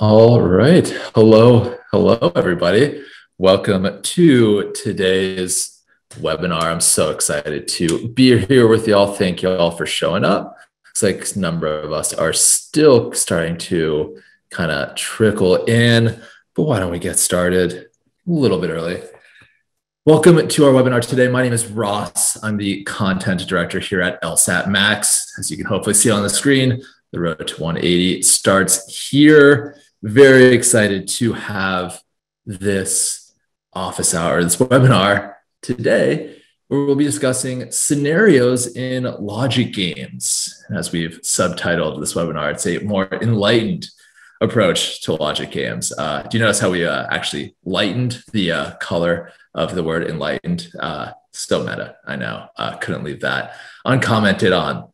All right. Hello, everybody. Welcome to today's webinar. I'm so excited to be here with y'all. Thank you all for showing up. Looks like a number of us are still starting to kind of trickle in, but why don't we get started a little bit early? Welcome to our webinar today. My name is Ross. I'm the content director here at LSATMax. As you can hopefully see on the screen, the road to 180 starts here. Very excited to have this office hour, this webinar today, where we'll be discussing scenarios in logic games. As we've subtitled this webinar, it's a more enlightened approach to logic games. Do you notice how we actually lightened the color of the word enlightened? Still meta, I know. Couldn't leave that uncommented on.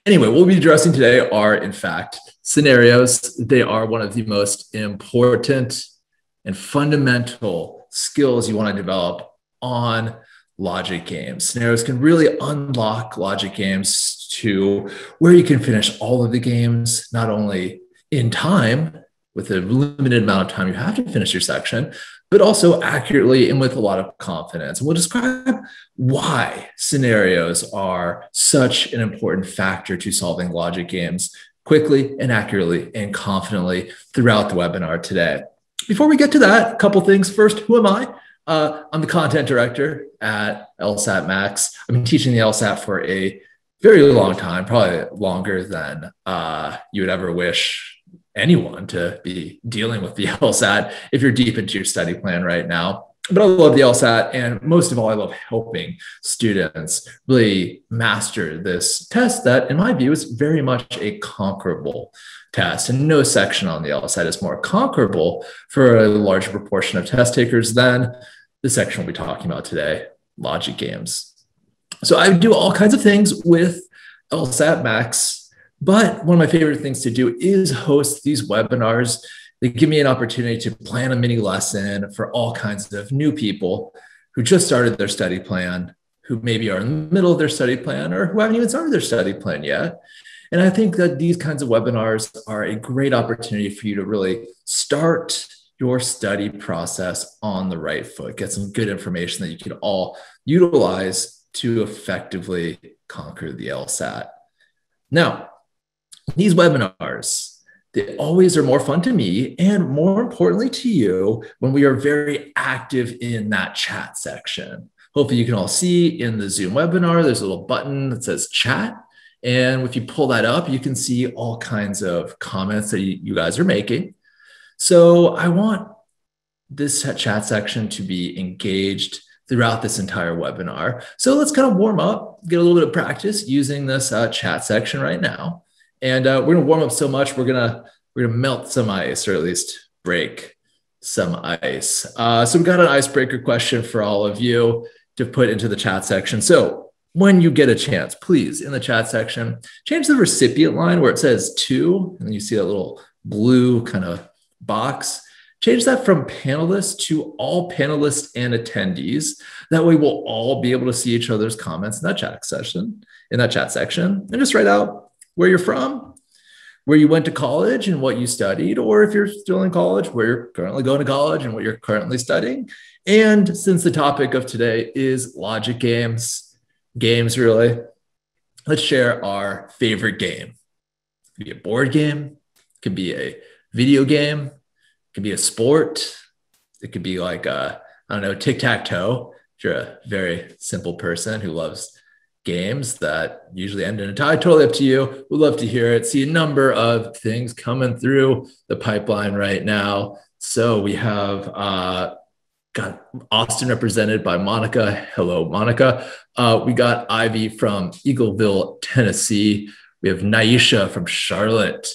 Anyway, what we'll be addressing today are, in fact, scenarios. They are one of the most important and fundamental skills you want to develop on logic games. Scenarios can really unlock logic games to where you can finish all of the games, not only in time, with a limited amount of time you have to finish your section, but also accurately and with a lot of confidence. And we'll describe why scenarios are such an important factor to solving logic games quickly and accurately and confidently throughout the webinar today. Before we get to that, a couple things. First, who am I? I'm the content director at LSATMax. I've been teaching the LSAT for a very long time, probably longer than you would ever wish anyone to be dealing with the LSAT if you're deep into your study plan right now. But I love the LSAT, and most of all, I love helping students really master this test that, in my view, is very much a conquerable test. And no section on the LSAT is more conquerable for a larger proportion of test takers than the section we'll be talking about today, logic games. So I do all kinds of things with LSATMax, but one of my favorite things to do is host these webinars. They give me an opportunity to plan a mini lesson for all kinds of new people who just started their study plan, who maybe are in the middle of their study plan, or who haven't even started their study plan yet. And I think that these kinds of webinars are a great opportunity for you to really start your study process on the right foot, get some good information that you can all utilize to effectively conquer the LSAT. Now, these webinars, they always are more fun to me and more importantly to you when we are very active in that chat section. Hopefully you can all see in the Zoom webinar, there's a little button that says chat. And if you pull that up, you can see all kinds of comments that you guys are making. So I want this chat section to be engaged throughout this entire webinar. So let's kind of warm up, get a little bit of practice using this chat section right now. And we're going to warm up so much, we're gonna melt some ice, or at least break some ice. So we've got an icebreaker question for all of you to put into the chat section. So when you get a chance, please, in the chat section, change the recipient line where it says to, and then you see that little blue kind of box. Change that from panelists to all panelists and attendees. That way we'll all be able to see each other's comments in that chat section, and just write out where you're from, where you went to college and what you studied, or if you're still in college, where you're currently going to college and what you're currently studying. And since the topic of today is logic games really, let's share our favorite game. It could be a board game, it could be a video game, it could be a sport, it could be like tic-tac-toe. If you're a very simple person who loves games that usually end in a tie, totally up to you. We'd love to hear it. See a number of things coming through the pipeline right now. So we have got Austin represented by Monica. Hello, Monica. We got Ivy from Eagleville, Tennessee. We have Naisha from Charlotte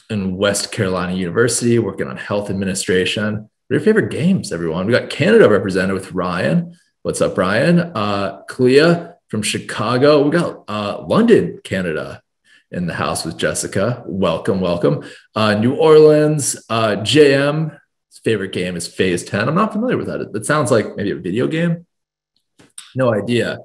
and West Carolina University, working on health administration. What are your favorite games, everyone? We got Canada represented with Ryan. What's up, Ryan? Clea from Chicago. We got London, Canada in the house with Jessica. Welcome. New Orleans, JM. His favorite game is Phase 10. I'm not familiar with that. It sounds like maybe a video game. No idea.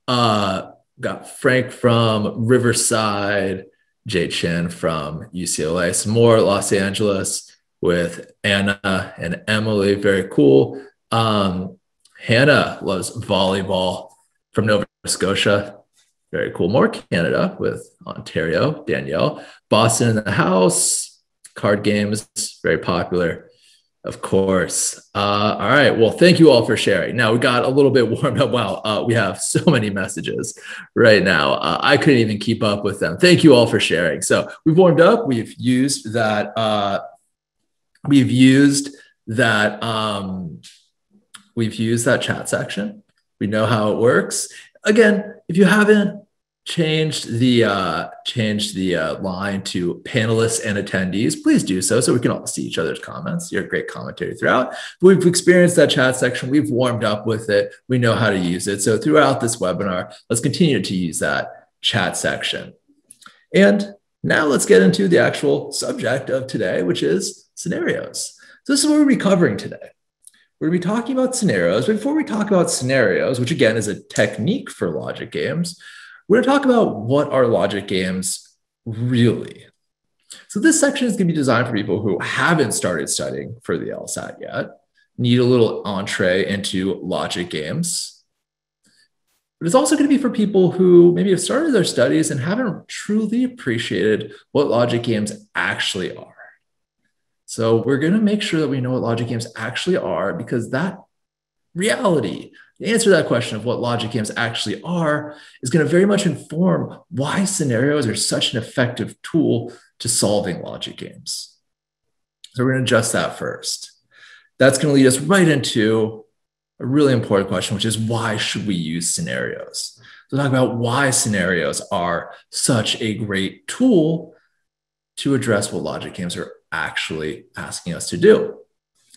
Got Frank from Riverside, Jay Chen from UCLA, some more Los Angeles, with Anna and Emily. Very cool. Hannah loves volleyball from Nova Scotia. Very cool. More Canada with Ontario, Danielle. Boston in the house. Card games, very popular, of course. All right. Well, thank you all for sharing. Now we got a little bit warmed up. Wow. We have so many messages right now. I couldn't even keep up with them. Thank you all for sharing. So we've warmed up. We've used that. We've used that chat section. We know how it works. Again, if you haven't changed the line to panelists and attendees, please do so we can all see each other's comments. You're a great commentary throughout. We've experienced that chat section. We've warmed up with it. We know how to use it. So throughout this webinar, let's continue to use that chat section. And now let's get into the actual subject of today, which is scenarios. So this is what we're be covering today. We're going to be talking about scenarios. But before we talk about scenarios, which again is a technique for logic games, we're going to talk about what are logic games really. So this section is going to be designed for people who haven't started studying for the LSAT yet, need a little entree into logic games. But it's also going to be for people who maybe have started their studies and haven't truly appreciated what logic games actually are. So we're going to make sure that we know what logic games actually are, because that reality, the answer to that question of what logic games actually are, is going to very much inform why scenarios are such an effective tool to solving logic games. So we're going to adjust that first. That's going to lead us right into a really important question, which is why should we use scenarios? So talk about why scenarios are such a great tool to address what logic games are actually asking us to do.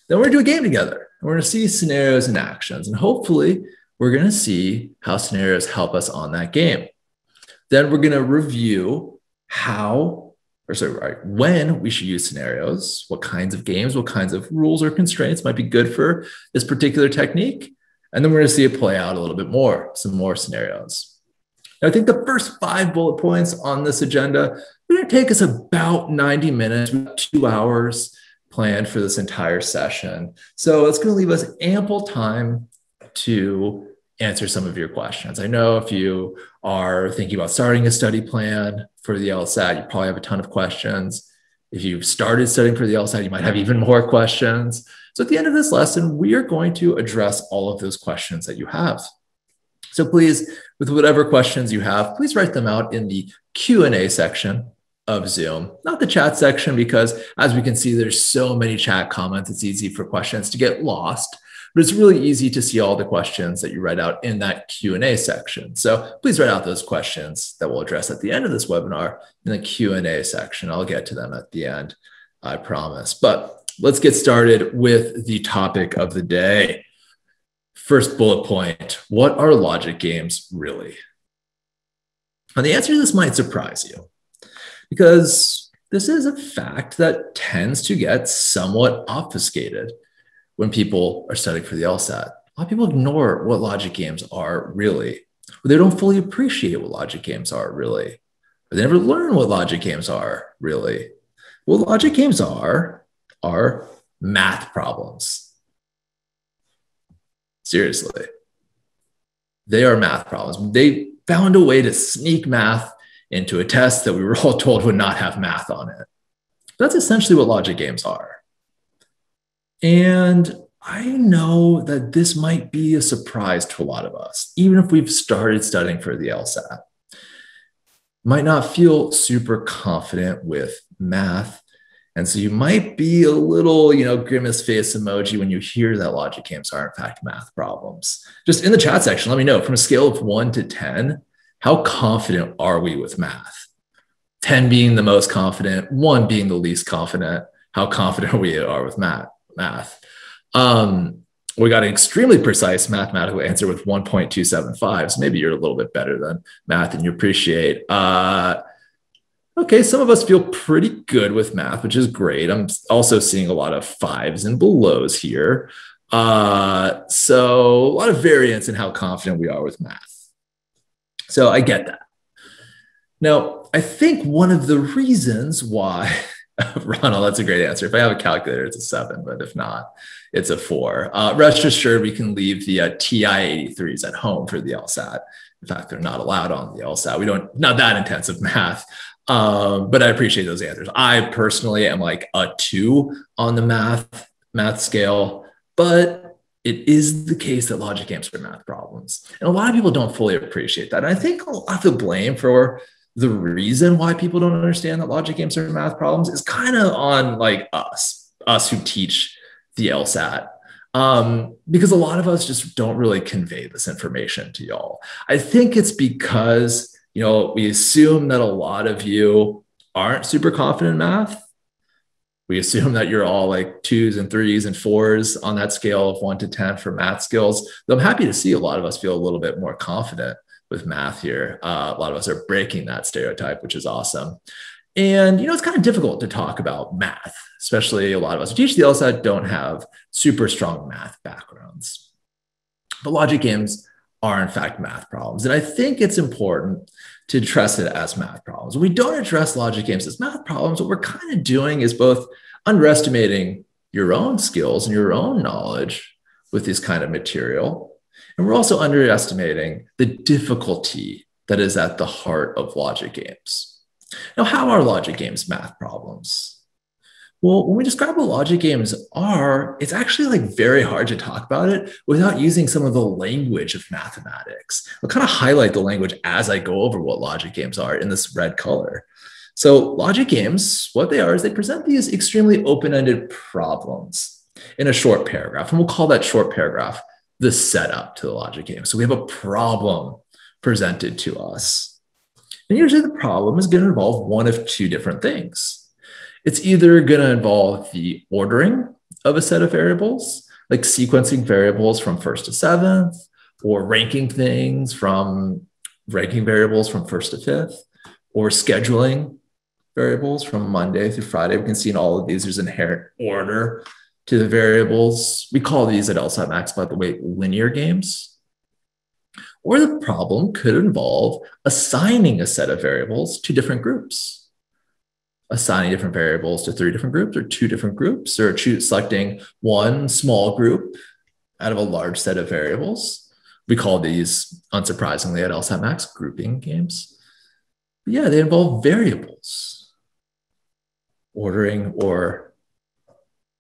Then we're going to do a game together. We're going to see scenarios and actions, and hopefully we're going to see how scenarios help us on that game. Then we're going to review when we should use scenarios, what kinds of games, what kinds of rules or constraints might be good for this particular technique. And then we're going to see it play out a little bit more, some more scenarios. Now, I think the first 5 bullet points on this agenda are going to take us about 90 minutes, 2 hours planned for this entire session. So it's going to leave us ample time to answer some of your questions. I know if you are thinking about starting a study plan for the LSAT, you probably have a ton of questions. If you've started studying for the LSAT, you might have even more questions. So at the end of this lesson, we are going to address all of those questions that you have. So please, with whatever questions you have, please write them out in the Q&A section of Zoom, not the chat section, because as we can see, there's so many chat comments. It's easy for questions to get lost, but it's really easy to see all the questions that you write out in that Q&A section. So please write out those questions that we'll address at the end of this webinar in the Q&A section. I'll get to them at the end, I promise. But let's get started with the topic of the day. First bullet point, what are logic games really? And the answer to this might surprise you, because this is a fact that tends to get somewhat obfuscated when people are studying for the LSAT. A lot of people ignore what logic games are really, or they don't fully appreciate what logic games are really, or they never learn what logic games are really. What logic games are math problems. Seriously. They are math problems. They found a way to sneak math into a test that we were all told would not have math on it. That's essentially what logic games are. And I know that this might be a surprise to a lot of us, even if we've started studying for the LSAT. Might not feel super confident with math. And so you might be a little, grimace face emoji when you hear that logic games are in fact math problems. Just in the chat section, let me know from a scale of 1 to 10, how confident are we with math? 10 being the most confident, 1 being the least confident, how confident we are with math. We got an extremely precise mathematical answer with 1.275. So maybe you're a little bit better than math and you appreciate. Okay, some of us feel pretty good with math, which is great. I'm also seeing a lot of 5s and belows here. So a lot of variance in how confident we are with math. So I get that. Now, I think one of the reasons why Ronald, that's a great answer. If I have a calculator, it's a 7, but if not, it's a 4. Rest assured, we can leave the TI-83s at home for the LSAT. In fact, they're not allowed on the LSAT. We don't, not that intensive math, but I appreciate those answers. I personally am like a 2 on the math scale, but it is the case that logic games are math problems. And a lot of people don't fully appreciate that. And I think a lot of the blame for the reason why people don't understand that logic games are math problems is kind of on like us who teach the LSAT. Because a lot of us just don't really convey this information to y'all. I think it's because, we assume that a lot of you aren't super confident in math. We assume that you're all like 2s and 3s and 4s on that scale of 1 to 10 for math skills. Though I'm happy to see a lot of us feel a little bit more confident with math here. A lot of us are breaking that stereotype, which is awesome. And, it's kind of difficult to talk about math, especially a lot of us who teach the LSAT don't have super strong math backgrounds. But logic games are, in fact, math problems. And I think it's important to address it as math problems. When we don't address logic games as math problems, what we're kind of doing is both underestimating your own skills and your own knowledge with this kind of material. And we're also underestimating the difficulty that is at the heart of logic games. Now, how are logic games math problems? Well, when we describe what logic games are, it's actually like very hard to talk about it without using some of the language of mathematics. I'll kind of highlight the language as I go over what logic games are in this red color. So logic games, what they are is they present these extremely open-ended problems in a short paragraph. And we'll call that short paragraph the setup to the logic game. So we have a problem presented to us. And usually the problem is going to involve one of 2 different things. It's either going to involve the ordering of a set of variables, like sequencing variables from 1st to 7th, or ranking variables from 1st to 5th, or scheduling variables from Monday through Friday. We can see in all of these, there's inherent order to the variables. We call these at LSATMax, by the way, linear games. Or the problem could involve assigning a set of variables to different groups. Assigning different variables to 3 different groups or 2 different groups, or selecting one small group out of a large set of variables. We call these, unsurprisingly at LSATMax, grouping games. But yeah, they involve variables, ordering or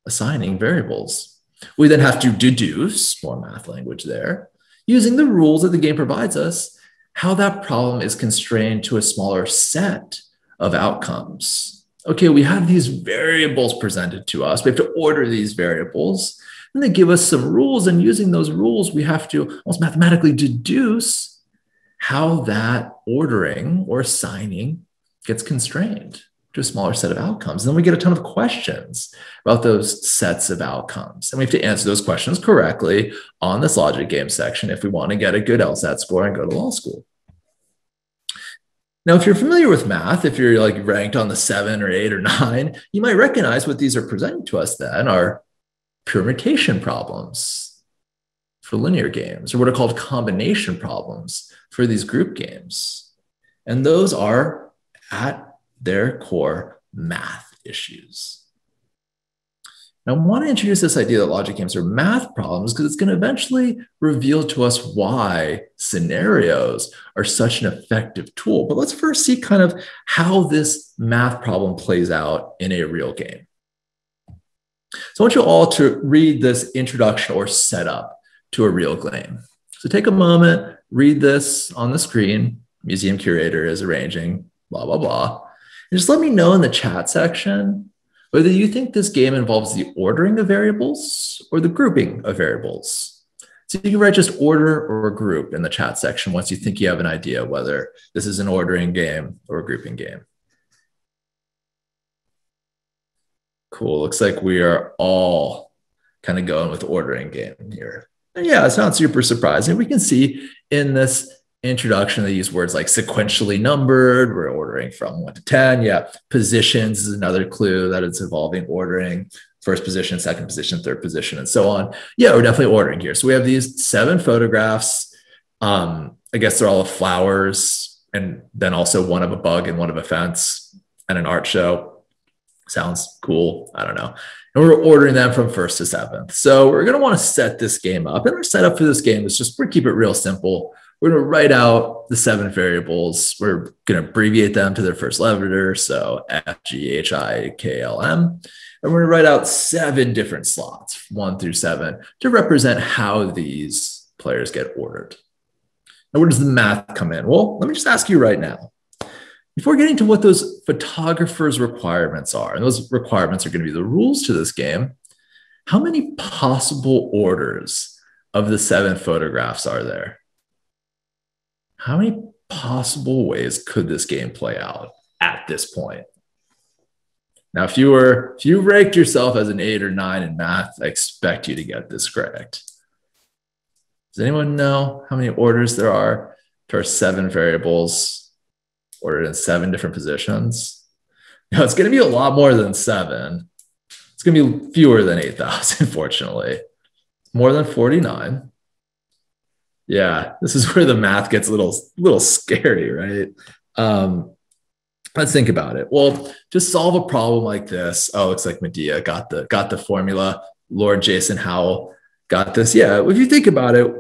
assigning variables. We then have to deduce, more math language there, using the rules that the game provides us, how that problem is constrained to a smaller set of outcomes. Okay, we have these variables presented to us. We have to order these variables, and they give us some rules. And using those rules, we have to almost mathematically deduce how that ordering or assigning gets constrained to a smaller set of outcomes. And then we get a ton of questions about those sets of outcomes. And we have to answer those questions correctly on this logic game section if we want to get a good LSAT score and go to law school. Now, if you're familiar with math, if you're like ranked on the 7 or 8 or 9, you might recognize what these are presenting to us then are permutation problems for linear games, or what are called combination problems for these group games. And those are at their core math issues. Now, I want to introduce this idea that logic games are math problems because it's going to eventually reveal to us why scenarios are such an effective tool. But let's first see kind of how this math problem plays out in a real game. So I want you all to read this introduction or setup to a real game. So take a moment, read this on the screen. Museum curator is arranging, blah, blah, blah. And just let me know in the chat section whether you think this game involves the ordering of variables or the grouping of variables. So you can write just order or group in the chat section once you think you have an idea whether this is an ordering game or a grouping game. Cool, looks like we are all kind of going with ordering game here. And yeah, it's not super surprising. We can see in this introduction, they use words like sequentially numbered. We're ordering from 1 to 10. Yeah, positions is another clue that it's involving ordering. First position, second position, third position, and so on. Yeah, we're definitely ordering here. So we have these 7 photographs. I guess they're all of flowers, and then also one of a bug and one of a fence and an art show. Sounds cool. I don't know. And we're ordering them from first to seventh. So we're going to want to set this game up. And our setup for this game is just, we're going to keep it real simple. We're going to write out the 7 variables. We're going to abbreviate them to their first letter. So F, G, H, I, K, L, M. And we're going to write out 7 different slots, 1 through 7, to represent how these players get ordered. Now, where does the math come in? Well, let me just ask you right now. Before getting to what those photographers' requirements are, and those requirements are going to be the rules to this game, how many possible orders of the 7 photographs are there? How many possible ways could this game play out at this point? Now, if you ranked yourself as an 8 or 9 in math, I expect you to get this correct. Does anyone know how many orders there are to our 7 variables ordered in 7 different positions? Now, it's going to be a lot more than 7. It's going to be fewer than 8,000, fortunately. More than 49. Yeah, this is where the math gets a little scary, right? Let's think about it. Well, to solve a problem like this, oh, looks like Medea got the formula. Lord Jason Howell got this. Yeah, if you think about it,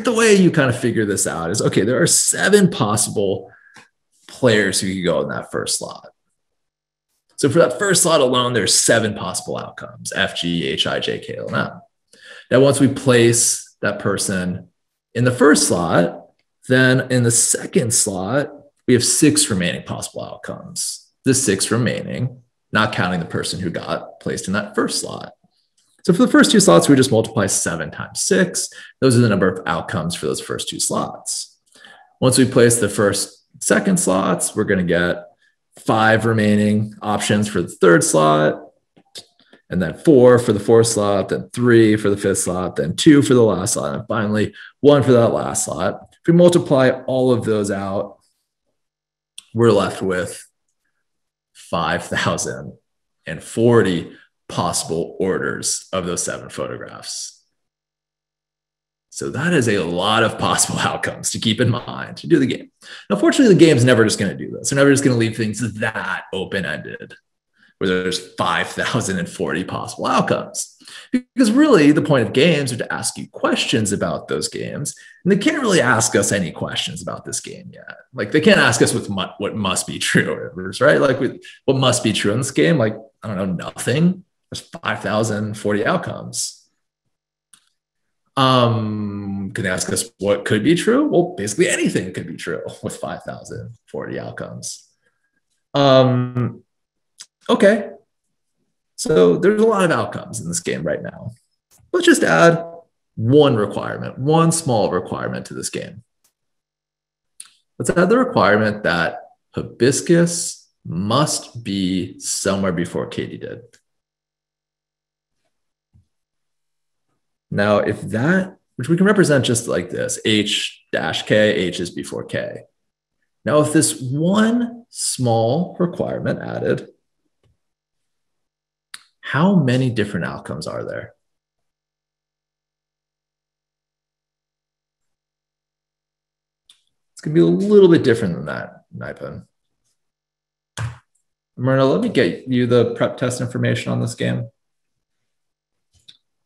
the way you kind of figure this out is, okay, there are 7 possible players who could go in that first slot. So for that first slot alone, there's 7 possible outcomes: F, G, H, I, J, K, L, and M. Now, once we place that person in the first slot, then in the second slot, we have 6 remaining possible outcomes. The 6 remaining, not counting the person who got placed in that first slot. So for the first 2 slots, we just multiply 7 times 6. Those are the number of outcomes for those first 2 slots. Once we place the second slots, we're going to get 5 remaining options for the third slot, and then 4 for the fourth slot, then 3 for the fifth slot, then 2 for the last slot, and finally 1 for that last slot. If we multiply all of those out, we're left with 5,040 possible orders of those 7 photographs. So that is a lot of possible outcomes to keep in mind to do the game. Now, fortunately, the game's never just going to do this. They're never just going to leave things that open-ended, where there's 5,040 possible outcomes. Because really, the point of games are to ask you questions about those games, and they can't really ask us any questions about this game yet. Like, they can't ask us what must be true, right? Like, what must be true in this game? Like, I don't know, nothing. There's 5,040 outcomes. Can they ask us what could be true? Well, basically anything could be true with 5,040 outcomes. Okay. So there's a lot of outcomes in this game right now. Let's just add one requirement, one small requirement to this game. Let's add the requirement that hibiscus must be somewhere before Katie did. Now, if that, which we can represent just like this, H dash K, H is before K. Now, if this one small requirement added, how many different outcomes are there? It's going to be a little bit different than that, Nipun. Myrna, let me get you the prep test information on this game.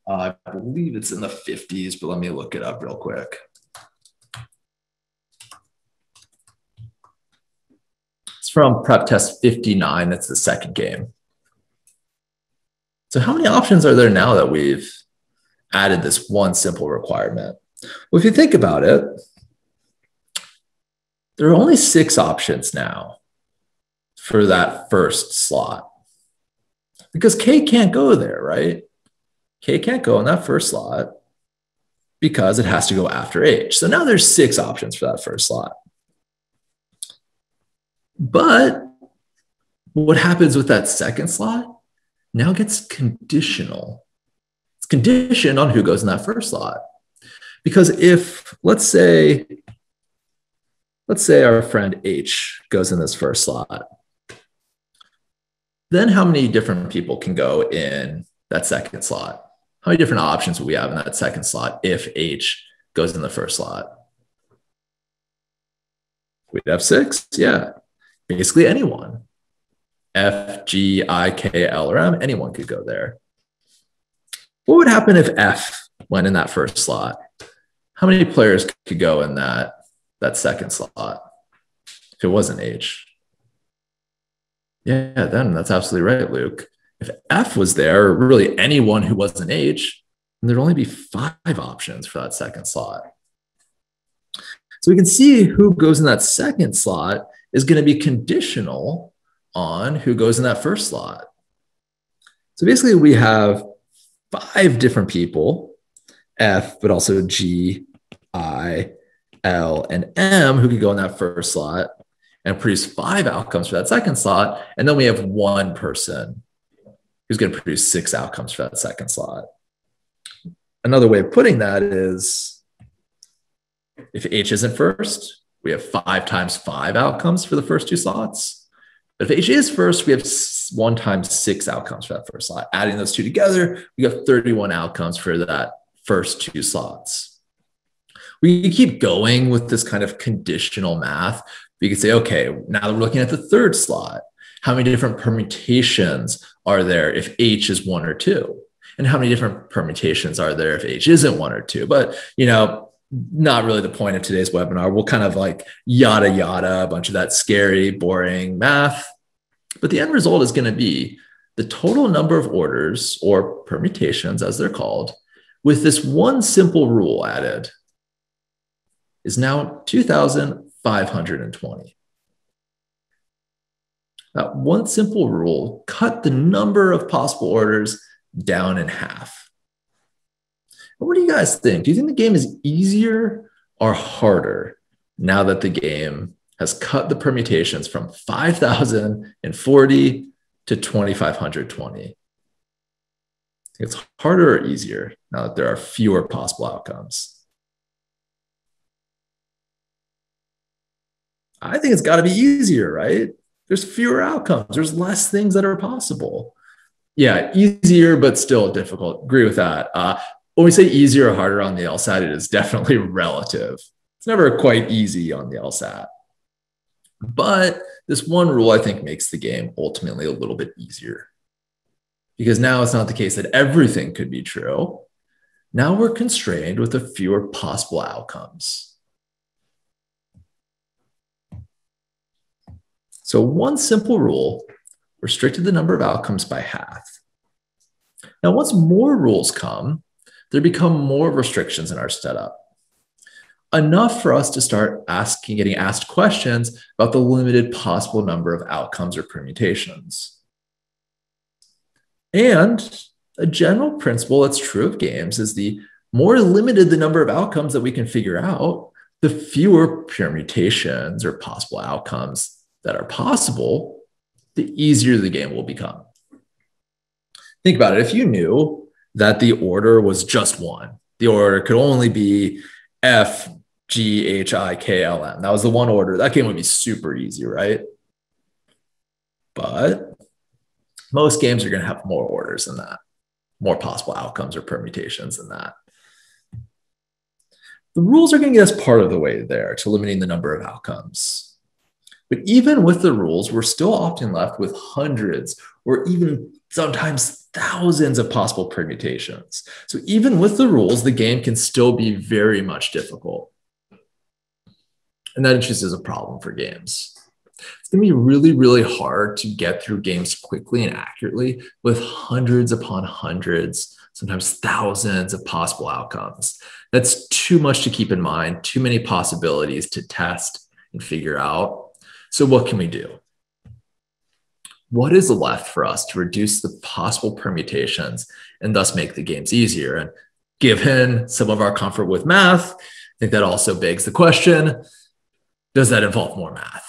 I believe it's in the 50s, but let me look it up real quick. It's from prep test 59. It's the second game. So how many options are there now that we've added this one simple requirement? Well, if you think about it, there are only 6 options now for that first slot, because K can't go there, right? K can't go in that first slot because it has to go after H. So now there's 6 options for that first slot. But what happens with that second slot now gets conditional. It's conditioned on who goes in that first slot. Because if, let's say our friend H goes in this first slot, then how many different people can go in that second slot? How many different options will we have in that second slot if H goes in the first slot? We'd have 6, yeah. Basically anyone. F, G, I, K, L, or M. Anyone could go there. What would happen if F went in that first slot? How many players could go in that second slot if it wasn't H? Yeah, then that's absolutely right, Luke. If F was there, or really anyone who wasn't H, then there'd only be 5 options for that second slot. So we can see who goes in that second slot is going to be conditional on who goes in that first slot. So basically we have 5 different people, F, but also G, I, L, and M, who could go in that first slot and produce 5 outcomes for that second slot. And then we have 1 person who's going to produce 6 outcomes for that second slot. Another way of putting that is, if H isn't first, we have 5 times 5 outcomes for the first 2 slots. But if H is first, we have 1 times 6 outcomes for that first slot. Adding those 2 together, we have 31 outcomes for that first 2 slots. We can keep going with this kind of conditional math. We could say, okay, now that we're looking at the third slot, how many different permutations are there if H is 1 or 2? And how many different permutations are there if H isn't 1 or 2? But, not really the point of today's webinar. We'll kind of like yada, yada, a bunch of that scary, boring math. But the end result is going to be the total number of orders, or permutations as they're called, with this one simple rule added, is now 2,520. That one simple rule cut the number of possible orders down in half. What do you guys think? Do you think the game is easier or harder now that the game has cut the permutations from 5,040 to 2,520? It's harder or easier now that there are fewer possible outcomes? I think it's got to be easier, right? There's fewer outcomes. There's less things that are possible. Yeah, easier, but still difficult. Agree with that. When we say easier or harder on the LSAT, it is definitely relative. It's never quite easy on the LSAT. But this one rule, I think, makes the game ultimately a little bit easier. Because now it's not the case that everything could be true. Now we're constrained with the fewer possible outcomes. So one simple rule restricted the number of outcomes by half. Now, once more rules come, there become more restrictions in our setup. Enough for us to start getting asked questions about the limited possible number of outcomes or permutations. And a general principle that's true of games is the more limited the number of outcomes that we can figure out, the fewer permutations or possible outcomes that are possible, the easier the game will become. Think about it. If you knew that the order was just 1, the order could only be F, G, H, I, K, L, M. That was the one order. That game would be super easy, right? But most games are going to have more orders than that, more possible outcomes or permutations than that. The rules are going to get us part of the way there to limiting the number of outcomes. But even with the rules, we're still often left with hundreds or even sometimes thousands of possible permutations. So even with the rules, the game can still be very much difficult. And that just is a problem for games. It's going to be really, really hard to get through games quickly and accurately with hundreds upon hundreds, sometimes thousands of possible outcomes. That's too much to keep in mind, too many possibilities to test and figure out. So what can we do? What is left for us to reduce the possible permutations and thus make the games easier? And given some of our comfort with math, I think that also begs the question, does that involve more math?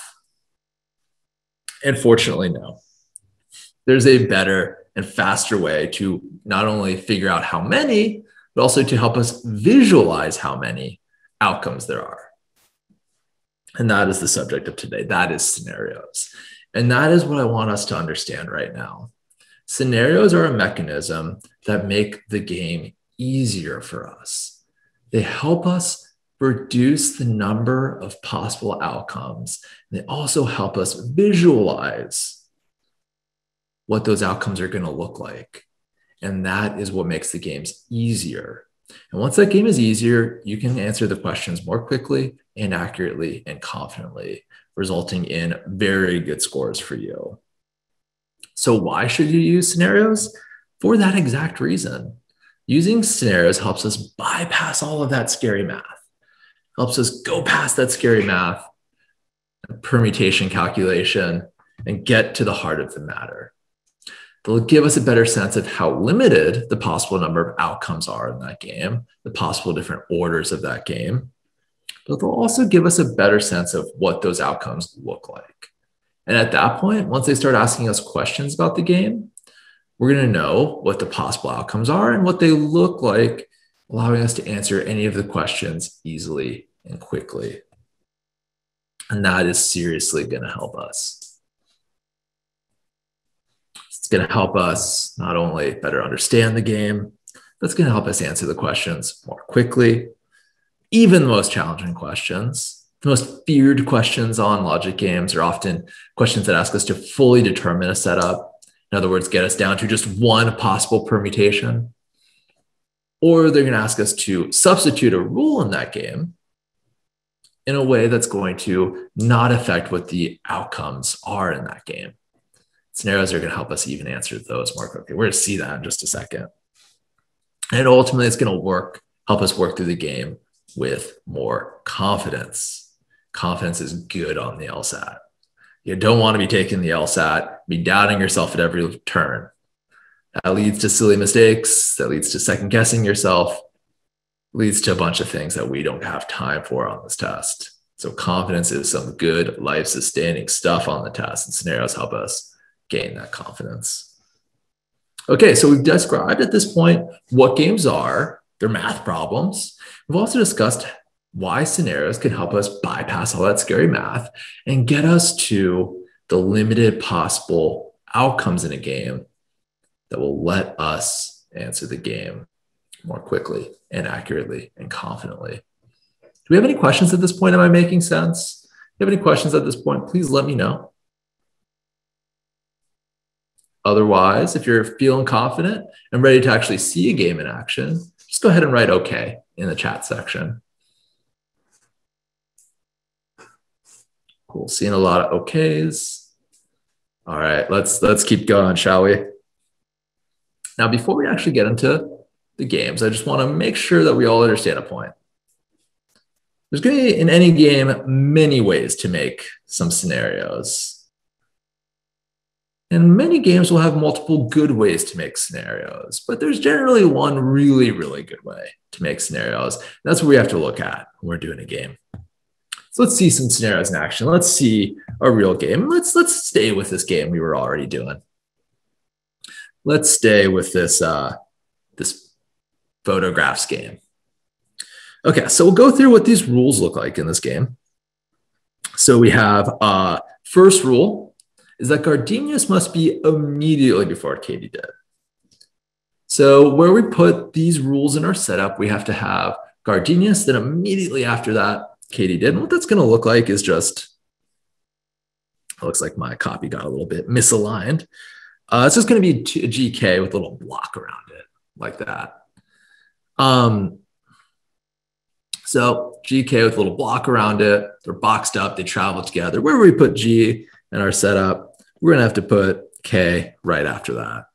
And fortunately, no. There's a better and faster way to not only figure out how many, but also to help us visualize how many outcomes there are. And that is the subject of today. That is scenarios. And that is what I want us to understand right now. Scenarios are a mechanism that make the game easier for us. They help us reduce the number of possible outcomes. And they also help us visualize what those outcomes are going to look like. And that is what makes the games easier. And once that game is easier, you can answer the questions more quickly and accurately and confidently, resulting in very good scores for you. So why should you use scenarios? For that exact reason. Using scenarios helps us bypass all of that scary math, helps us go past that scary math, permutation calculation, and get to the heart of the matter. They'll give us a better sense of how limited the possible number of outcomes are in that game, the possible different orders of that game. But they'll also give us a better sense of what those outcomes look like. And at that point, once they start asking us questions about the game, we're going to know what the possible outcomes are and what they look like, allowing us to answer any of the questions easily and quickly. And that is seriously going to help us. It's going to help us not only better understand the game, but it's going to help us answer the questions more quickly. Even the most challenging questions, the most feared questions on logic games are often questions that ask us to fully determine a setup. In other words, get us down to just one possible permutation. Or they're going to ask us to substitute a rule in that game in a way that's going to not affect what the outcomes are in that game. Scenarios are going to help us even answer those more quickly. We're going to see that in just a second. And ultimately, it's going to help us work through the game with more confidence. Confidence is good on the LSAT. You don't want to be taking the LSAT, be doubting yourself at every turn. That leads to silly mistakes. That leads to second guessing yourself. Leads to a bunch of things that we don't have time for on this test. So confidence is some good life-sustaining stuff on the test, and scenarios help us gain that confidence. Okay, so we've described at this point what games are, they're math problems. We've also discussed why scenarios can help us bypass all that scary math and get us to the limited possible outcomes in a game that will let us answer the game more quickly and accurately and confidently. Do we have any questions at this point? Am I making sense? If you have any questions at this point, please let me know. Otherwise, if you're feeling confident and ready to actually see a game in action, just go ahead and write OK in the chat section. Cool, seeing a lot of OKs. All right, let's keep going, shall we? Now, before we actually get into the games, I just want to make sure that we all understand a point. There's going to be, in any game, many ways to make some scenarios. And many games will have multiple good ways to make scenarios, but there's generally one really, really good way to make scenarios. That's what we have to look at when we're doing a game. So let's see some scenarios in action. Let's see a real game. Let's stay with this game we were already doing. Let's stay with this, this photographs game. Okay, so we'll go through what these rules look like in this game. So we have first rule is that Gardenius must be immediately before Katie did. So where we put these rules in our setup, we have to have Gardenius, then immediately after that, Katie did. And what that's going to look like is just, it looks like my copy got a little bit misaligned. It's just going to be a GK with a little block around it, like that. So GK with a little block around it, they're boxed up, they travel together. Where we put G in our setup, we're going to have to put K right after that.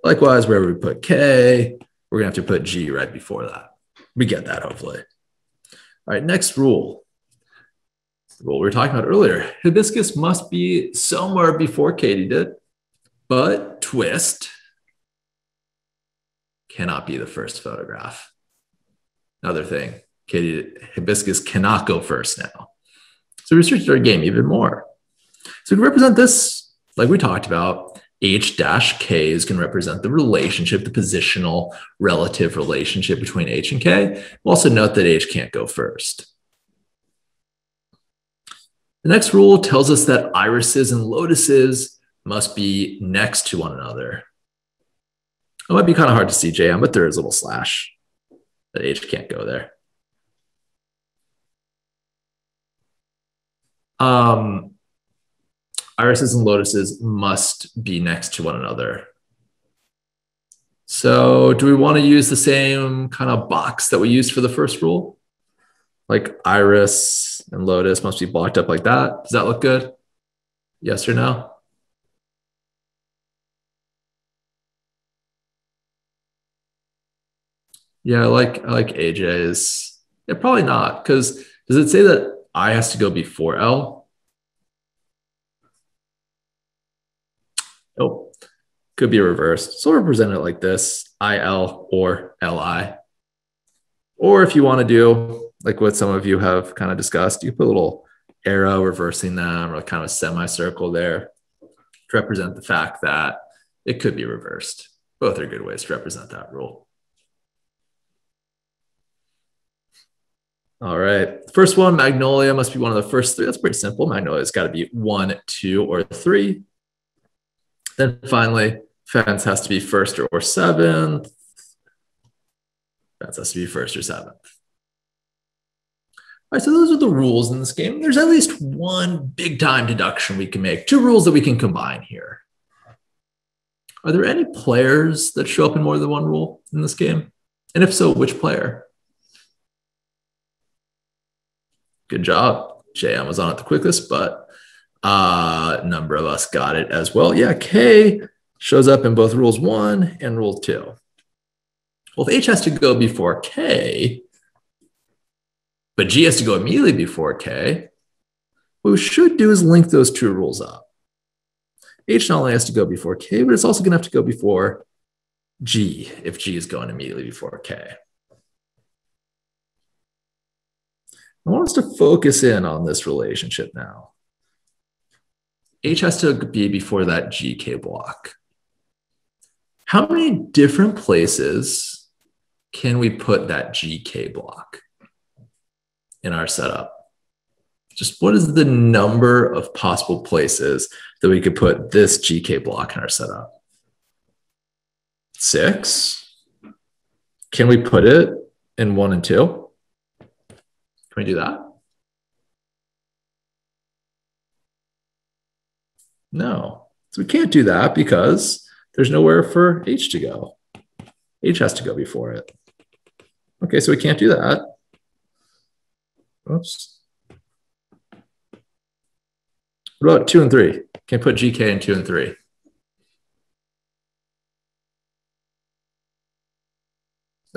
Likewise, wherever we put K, we're going to have to put G right before that. We get that, hopefully. All right, next rule. The rule we were talking about earlier. Hibiscus must be somewhere before Katie did, but twist cannot be the first photograph. Another thing, Hibiscus cannot go first now. So we researched our game even more. So to represent this, like we talked about, H-K is going to represent the relationship, the positional relative relationship between H and K. We'll also note that H can't go first. The next rule tells us that irises and lotuses must be next to one another. It might be kind of hard to see, JM, but there is a little slash that H can't go there. irises and lotuses must be next to one another. So do we want to use the same kind of box that we used for the first rule? Like iris and lotus must be blocked up like that. Does that look good? Yes or no? Yeah, I like AJ's. Yeah, probably not. Because does it say that I has to go before L? Nope. Could be reversed. So we'll represent it like this, IL or LI. Or if you want to do like what some of you have kind of discussed, you put a little arrow reversing them or kind of a semicircle there to represent the fact that it could be reversed. Both are good ways to represent that rule. All right. First one, Magnolia must be one of the first three. That's pretty simple. Magnolia's got to be 1, 2, or 3. Then finally, fence has to be first or seventh. Fence has to be first or seventh. All right, so those are the rules in this game. There's at least one big time deduction we can make. 2 rules that we can combine here. Are there any players that show up in more than one rule in this game? And if so, which player? Good job. JM was on it the quickest, but a number of us got it as well. Yeah, K shows up in both rules 1 and rule 2. Well, if H has to go before K, but G has to go immediately before K, what we should do is link those 2 rules up. H not only has to go before K, but it's also going to have to go before G if G is going immediately before K. I want us to focus in on this relationship now. H has to be before that GK block. How many different places can we put that GK block in our setup? Just what is the number of possible places that we could put this GK block in our setup? 6? Can we put it in 1 and 2? Can we do that? No. So we can't do that because there's nowhere for H to go. H has to go before it. Okay, so we can't do that. Oops. What about 2 and 3? Can I put GK in 2 and 3?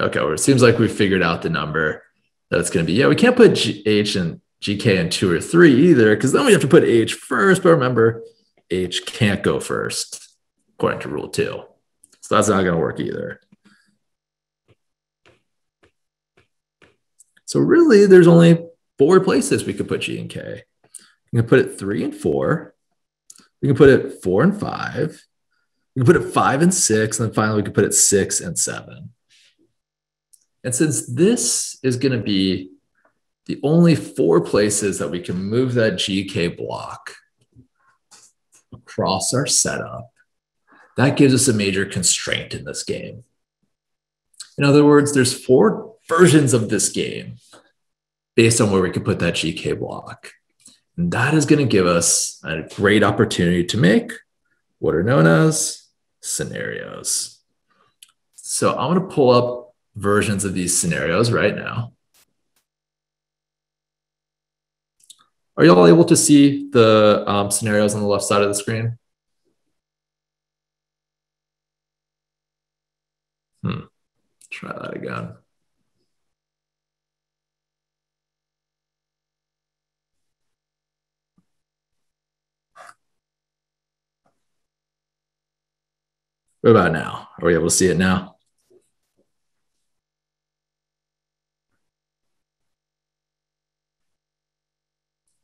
Okay, well, it seems like we figured out the number that it's going to be. Yeah, we can't put H and GK in 2 or 3 either, because then we have to put H first. But remember, H can't go first, according to rule 2. So that's not going to work either. So really, there's only 4 places we could put G and K. We can put it 3 and 4. We can put it 4 and 5. We can put it 5 and 6. And then finally, we can put it 6 and 7. And since this is going to be the only 4 places that we can move that GK block across our setup, that gives us a major constraint in this game. In other words, there's 4 versions of this game based on where we could put that GK block. And that is going to give us a great opportunity to make what are known as scenarios. So I'm going to pull up versions of these scenarios right now. Are you all able to see the scenarios on the left side of the screen? Try that again. What about now? Are we able to see it now?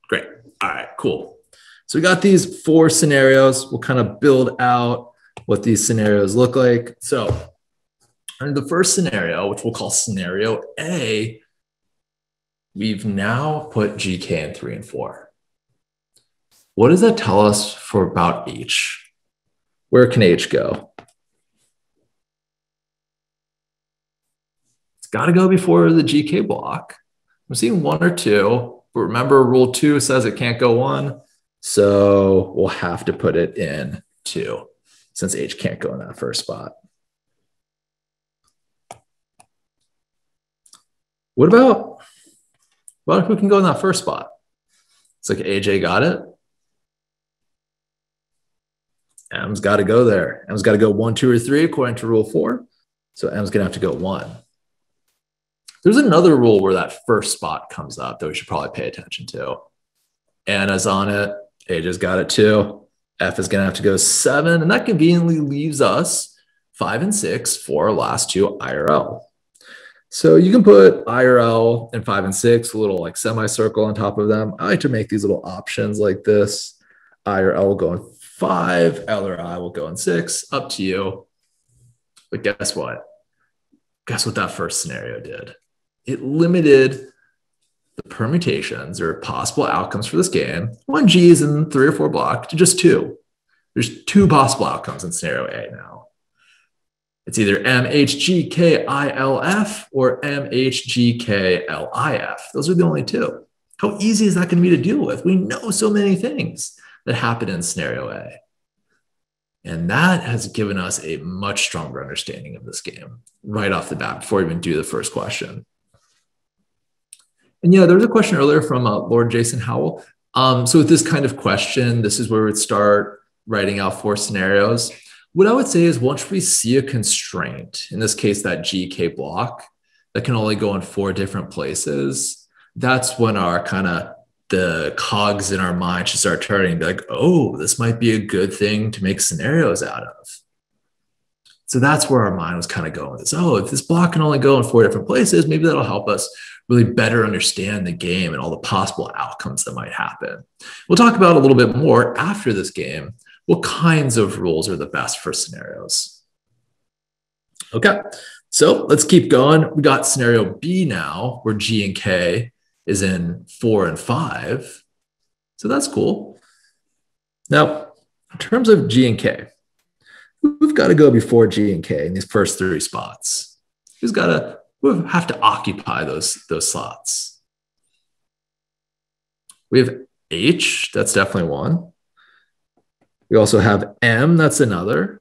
Great. All right, cool. So we got these 4 scenarios. We'll kind of build out what these scenarios look like. So in the first scenario, which we'll call scenario A, we've now put GK in 3 and 4. What does that tell us for about H? Where can H go? It's got to go before the GK block. I'm seeing 1 or 2. But remember, rule 2 says it can't go 1. So we'll have to put it in 2 since H can't go in that first spot. What about who can go in that first spot? It's like AJ got it. M's got to go there. M's got to go 1, 2, or 3 according to rule 4. So M's going to have to go 1. There's another rule where that first spot comes up that we should probably pay attention to. Anna's on it. AJ's got it too. F is going to have to go 7. And that conveniently leaves us 5 and 6 for our last 2 IRL. So you can put IRL and 5 and 6, a little like semicircle on top of them. I like to make these little options like this. IRL will go in 5, L or I will go in 6, up to you. But guess what? Guess what that first scenario did? It limited the permutations or possible outcomes for this game, 1 G's and 3 or 4 block, to just 2. There's 2 possible outcomes in scenario A now. It's either MHGKILF or MHGKLIF. Those are the only 2. How easy is that going to be to deal with? We know so many things that happen in scenario A. And that has given us a much stronger understanding of this game right off the bat before we even do the first question. And yeah, there was a question earlier from Lord Jason Howell. So with this kind of question, this is where we'd start writing out 4 scenarios. What I would say is once we see a constraint, in this case, that GK block that can only go in 4 different places, that's when our kind of the cogs in our mind should start turning and be like, oh, this might be a good thing to make scenarios out of. So that's where our mind was kind of going with this. Oh, if this block can only go in 4 different places, maybe that'll help us really better understand the game and all the possible outcomes that might happen. We'll talk about a little bit more after this game, what kinds of rules are the best for scenarios. Okay, so let's keep going. We got scenario B now, where G and K is in 4 and 5. So that's cool. Now, in terms of G and K, we've got to go before G and K in these first 3 spots. We have to occupy those slots. We have H, that's definitely one. We also have M, that's another.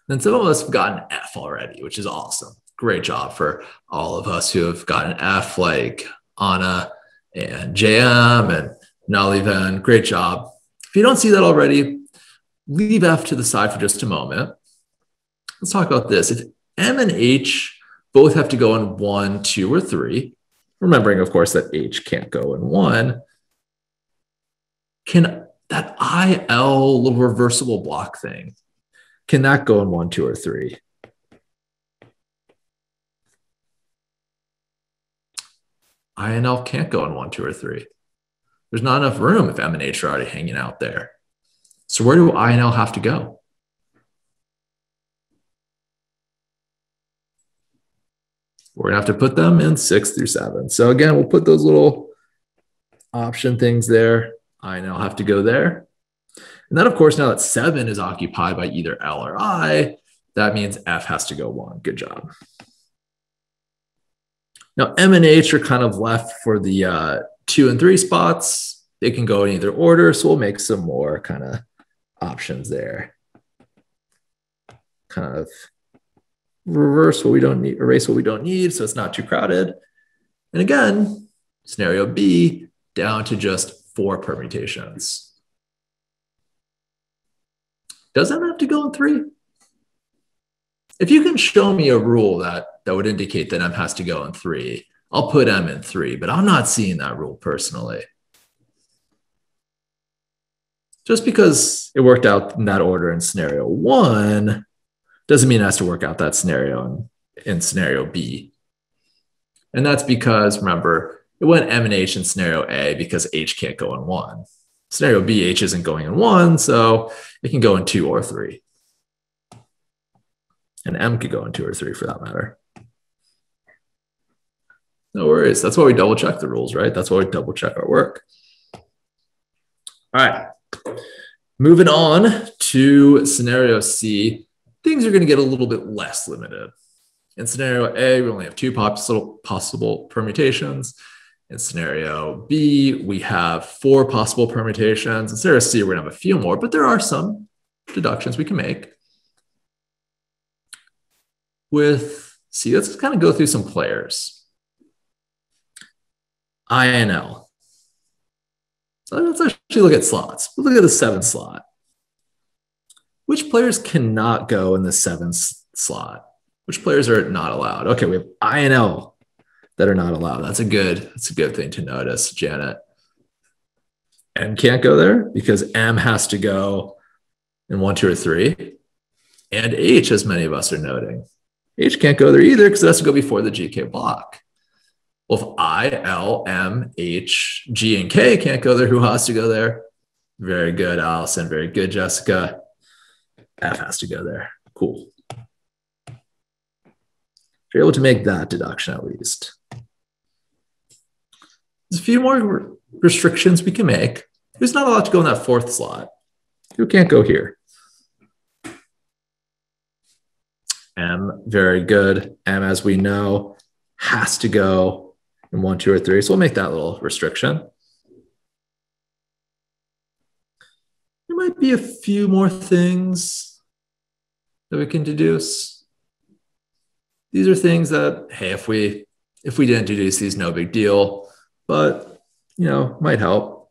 And some of us have gotten F already, which is awesome. Great job for all of us who have gotten F, like Anna and JM and Nalivan. Great job. If you don't see that already, leave F to the side for just a moment. Let's talk about this. If M and H both have to go in 1, 2, or 3, remembering, of course, that H can't go in 1, can that IL little reversible block thing, can that go in 1, 2, or 3? I and L can't go in 1, 2, or 3. There's not enough room if M and H are already hanging out there. So where do I and L have to go? We're going to have to put them in 6 through 7. So again, we'll put those little option things there. I and L have to go there. And then, of course, now that 7 is occupied by either L or I, that means F has to go 1. Good job. Now, M and H are kind of left for the 2 and 3 spots. They can go in either order, so we'll make some more kind of options there. Kind of reverse what we don't need, erase what we don't need, so it's not too crowded. And again, scenario B, down to just 4 permutations. Does M have to go in 3? If you can show me a rule that would indicate that M has to go in 3, I'll put M in 3, but I'm not seeing that rule personally. Just because it worked out in that order in scenario 1 doesn't mean it has to work out that scenario in scenario B. And that's because, remember, it went M and H in scenario A because H can't go in 1. Scenario B, H isn't going in 1, so it can go in 2 or 3. And M could go in 2 or 3 for that matter. No worries. That's why we double check the rules, right? That's why we double check our work. All right. Moving on to scenario C, things are going to get a little bit less limited. In scenario A, we only have 2 possible permutations. In scenario B, we have 4 possible permutations. In scenario C, we're going to have a few more, but there are some deductions we can make. With C, let's kind of go through some players. I and L. So let's actually look at slots. We'll look at the 7th slot. Which players cannot go in the 7th slot? Which players are not allowed? Okay, we have I and L that are not allowed. That's a good thing to notice, Janet. M can't go there because M has to go in 1, 2, or 3. And H, as many of us are noting. H can't go there either because it has to go before the GK block. Well, if I, L, M, H, G, and K can't go there, who has to go there? Very good, Allison. Very good, Jessica. F has to go there. Cool. You're able to make that deduction at least. There's a few more restrictions we can make. Who's not allowed to go in that 4th slot? Who can't go here? M, very good. M, as we know, has to go in 1, 2, or 3. So we'll make that little restriction. There might be a few more things that we can deduce. These are things that, hey, if we didn't deduce these, no big deal, but, you know, might help.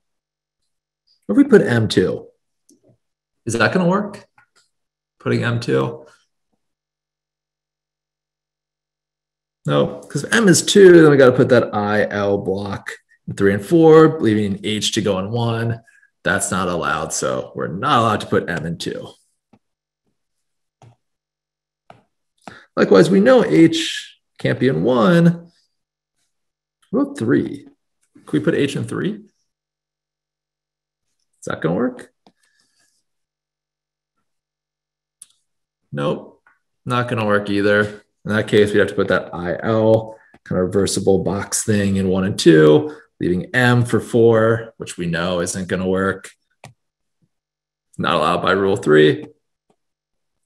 If we put M2, is that going to work? Putting M2? No, because M is 2, then we got to put that I, L block in 3 and 4, leaving H to go in 1. That's not allowed, so we're not allowed to put M in 2. Likewise, we know H can't be in 1. What about 3? Can we put H in 3? Is that going to work? Nope, not going to work either. In that case, we have to put that IL kind of reversible box thing in 1 and 2, leaving M for 4, which we know isn't going to work. Not allowed by rule 3.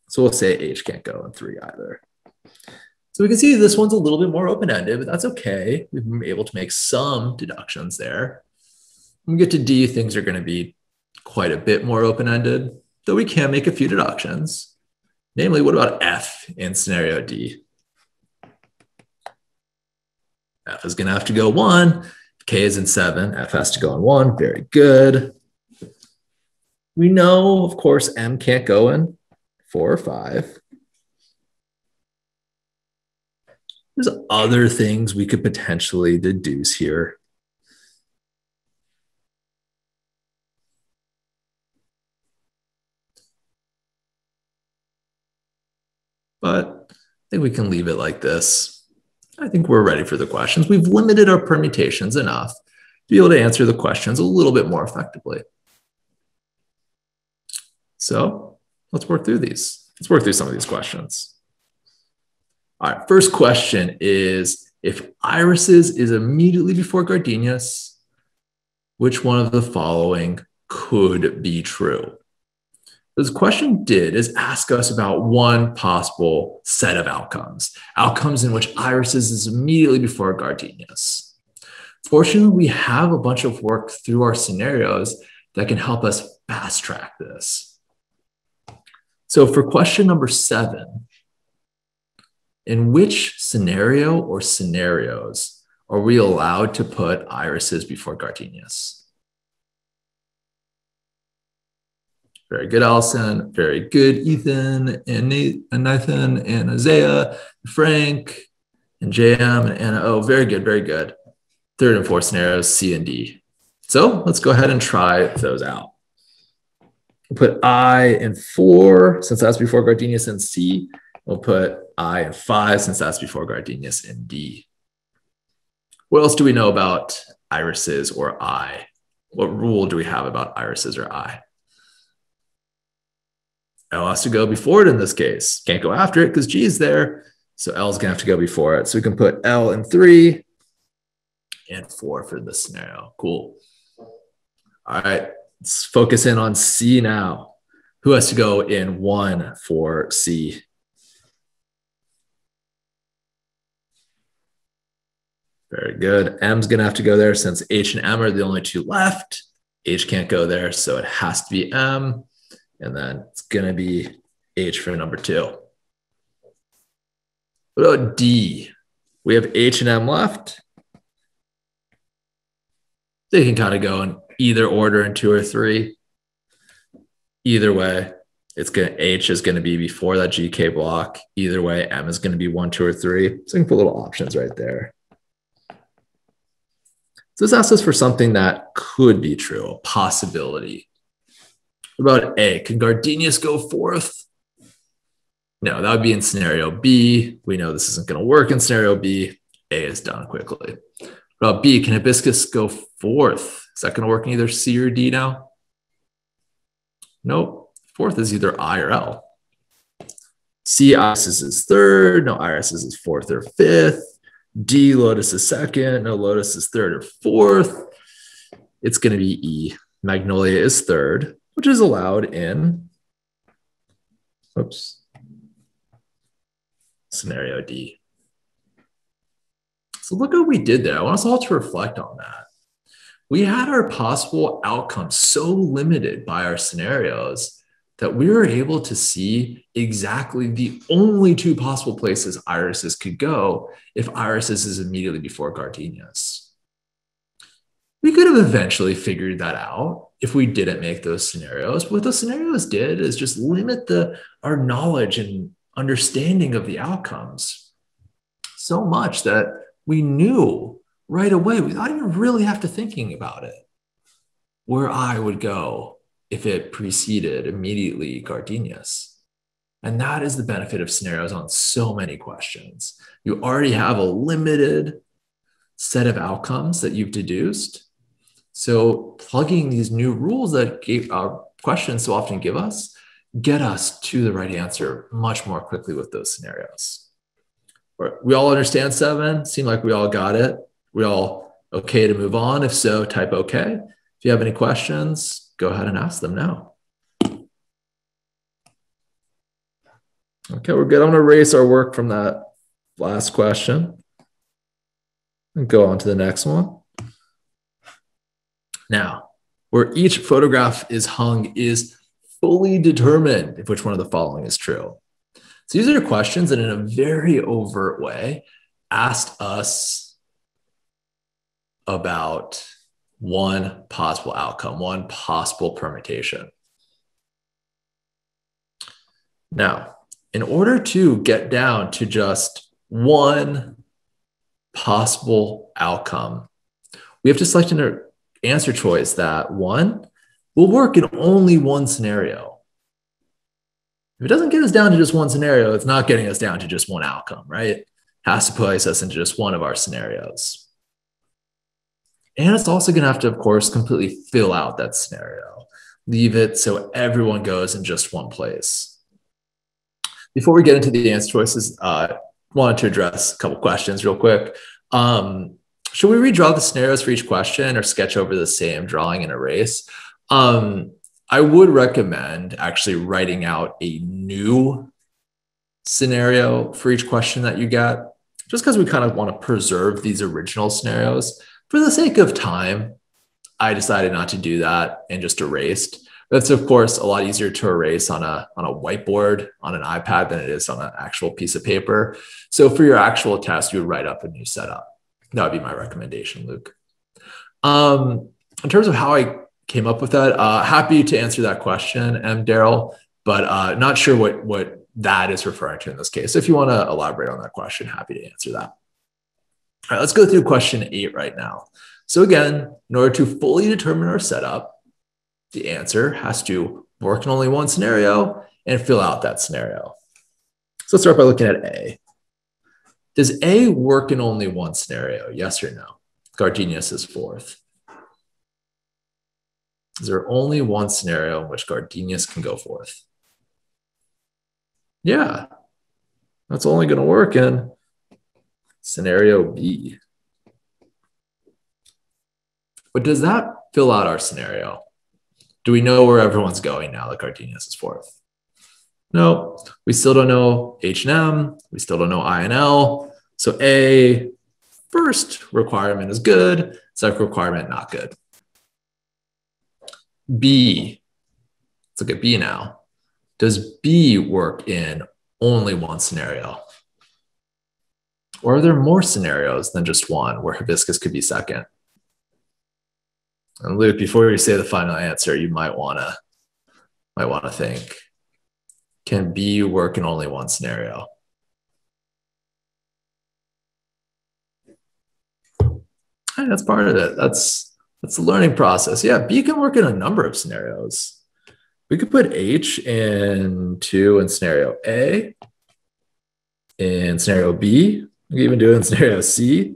So we'll say H can't go in 3 either. So we can see this one's a little bit more open-ended, but that's okay. We've been able to make some deductions there. When we get to D, things are going to be quite a bit more open-ended, though we can make a few deductions. Namely, what about F in scenario D? F is going to have to go 1. K is in 7. F has to go in 1. Very good. We know, of course, M can't go in 4 or 5. There's other things we could potentially deduce here. But I think we can leave it like this. I think we're ready for the questions. We've limited our permutations enough to be able to answer the questions a little bit more effectively. So let's work through these. Let's work through some of these questions. All right, first question is, if irises is immediately before gardenias, which one of the following could be true? This question is ask us about one possible set of outcomes in which irises is immediately before gardenias. Fortunately, we have a bunch of work through our scenarios that can help us fast track this. So for question number 7, in which scenario or scenarios are we allowed to put irises before gardenias? Very good, Allison. Very good, Ethan and Nathan and Isaiah, Frank and JM and Anna. Oh, very good, very good. 3rd and 4th scenarios, C and D. So let's go ahead and try those out. We'll put I in 4, since that's before gardenias, in C. We'll put I in 5, since that's before gardenias, in D. What else do we know about irises or I? What rule do we have about irises or I? L has to go before it in this case. Can't go after it because G is there. So L is going to have to go before it. So we can put L in 3 and 4 for this scenario. Cool. All right, let's focus in on C now. Who has to go in 1 for C? Very good. M's going to have to go there since H and M are the only two left. H can't go there, so it has to be M. And then it's going to be H for number 2. What about D? We have H and M left. They can kind of go in either order in 2 or 3. Either way, H is going to be before that GK block. Either way, M is going to be 1, 2, or 3. So you can put little options right there. So this asks us for something that could be true, a possibility. What about A? Can Gardenius go 4th? No, that would be in scenario B. We know this isn't going to work in scenario B. A is done quickly. What about B? Can hibiscus go 4th? Is that going to work in either C or D now? Nope. 4th is either I or L. C, Iris is 3rd. No, Iris is 4th or 5th. D, lotus is 2nd. No, lotus is 3rd or 4th. It's going to be E. Magnolia is 3rd, which is allowed in, scenario D. So look what we did there. I want us all to reflect on that. We had our possible outcomes so limited by our scenarios that we were able to see exactly the only 2 possible places irises could go if irises is immediately before gardenias. We could have eventually figured that out if we didn't make those scenarios. But what those scenarios did is just limit our knowledge and understanding of the outcomes so much that we knew right away, without even really have to thinking about it, where I would go if it preceded immediately gardenias. And that is the benefit of scenarios on so many questions. You already have a limited set of outcomes that you've deduced. So plugging these new rules that questions so often give us, get us to the right answer much more quickly with those scenarios. We all understand 7? Seem like we all got it. We all okay to move on? If so, type okay. If you have any questions, go ahead and ask them now. Okay, we're good. I'm going to erase our work from that last question and go on to the next one. Now, where each photograph is hung is fully determined if which one of the following is true. So these are questions that in a very overt way asked us about one possible outcome, one possible permutation. Now, in order to get down to just one possible outcome, we have to select an answer choice that, 1, will work in only one scenario. If it doesn't get us down to just one scenario, it's not getting us down to just one outcome, right? It has to place us into just one of our scenarios. And it's also going to have to, of course, completely fill out that scenario. Leave it so everyone goes in just one place. Before we get into the answer choices, I wanted to address a couple questions real quick. Should we redraw the scenarios for each question or sketch over the same drawing and erase? I would recommend actually writing out a new scenario for each question that you get, just because we kind of want to preserve these original scenarios. For the sake of time, I decided not to do that and just erased. That's, of course, a lot easier to erase on a whiteboard, on an iPad, than it is on an actual piece of paper. So for your actual test, you would write up a new setup. That would be my recommendation, Luke. In terms of how I came up with that, happy to answer that question, Daryl, but not sure what that is referring to in this case. So if you want to elaborate on that question, happy to answer that. All right, let's go through question 8 right now. So again, in order to fully determine our setup, the answer has to work in only one scenario and fill out that scenario. So let's start by looking at A. Does A work in only one scenario? Yes or no? Gardenius is 4th. Is there only one scenario in which Gardenius can go 4th? Yeah, that's only going to work in scenario B. But does that fill out our scenario? Do we know where everyone's going now that Gardenius is 4th? No, we still don't know H and M. We still don't know I and L. So A first requirement is good, second requirement not good. B, let's look at B now. Does B work in only one scenario? Or are there more scenarios than just one where hibiscus could be second? And Luke, before you say the final answer, you might want to think, can B work in only one scenario? Hey, that's part of it. That's the learning process. Yeah, B can work in a number of scenarios. We could put H in scenario A, in scenario B. We can even do it in scenario C.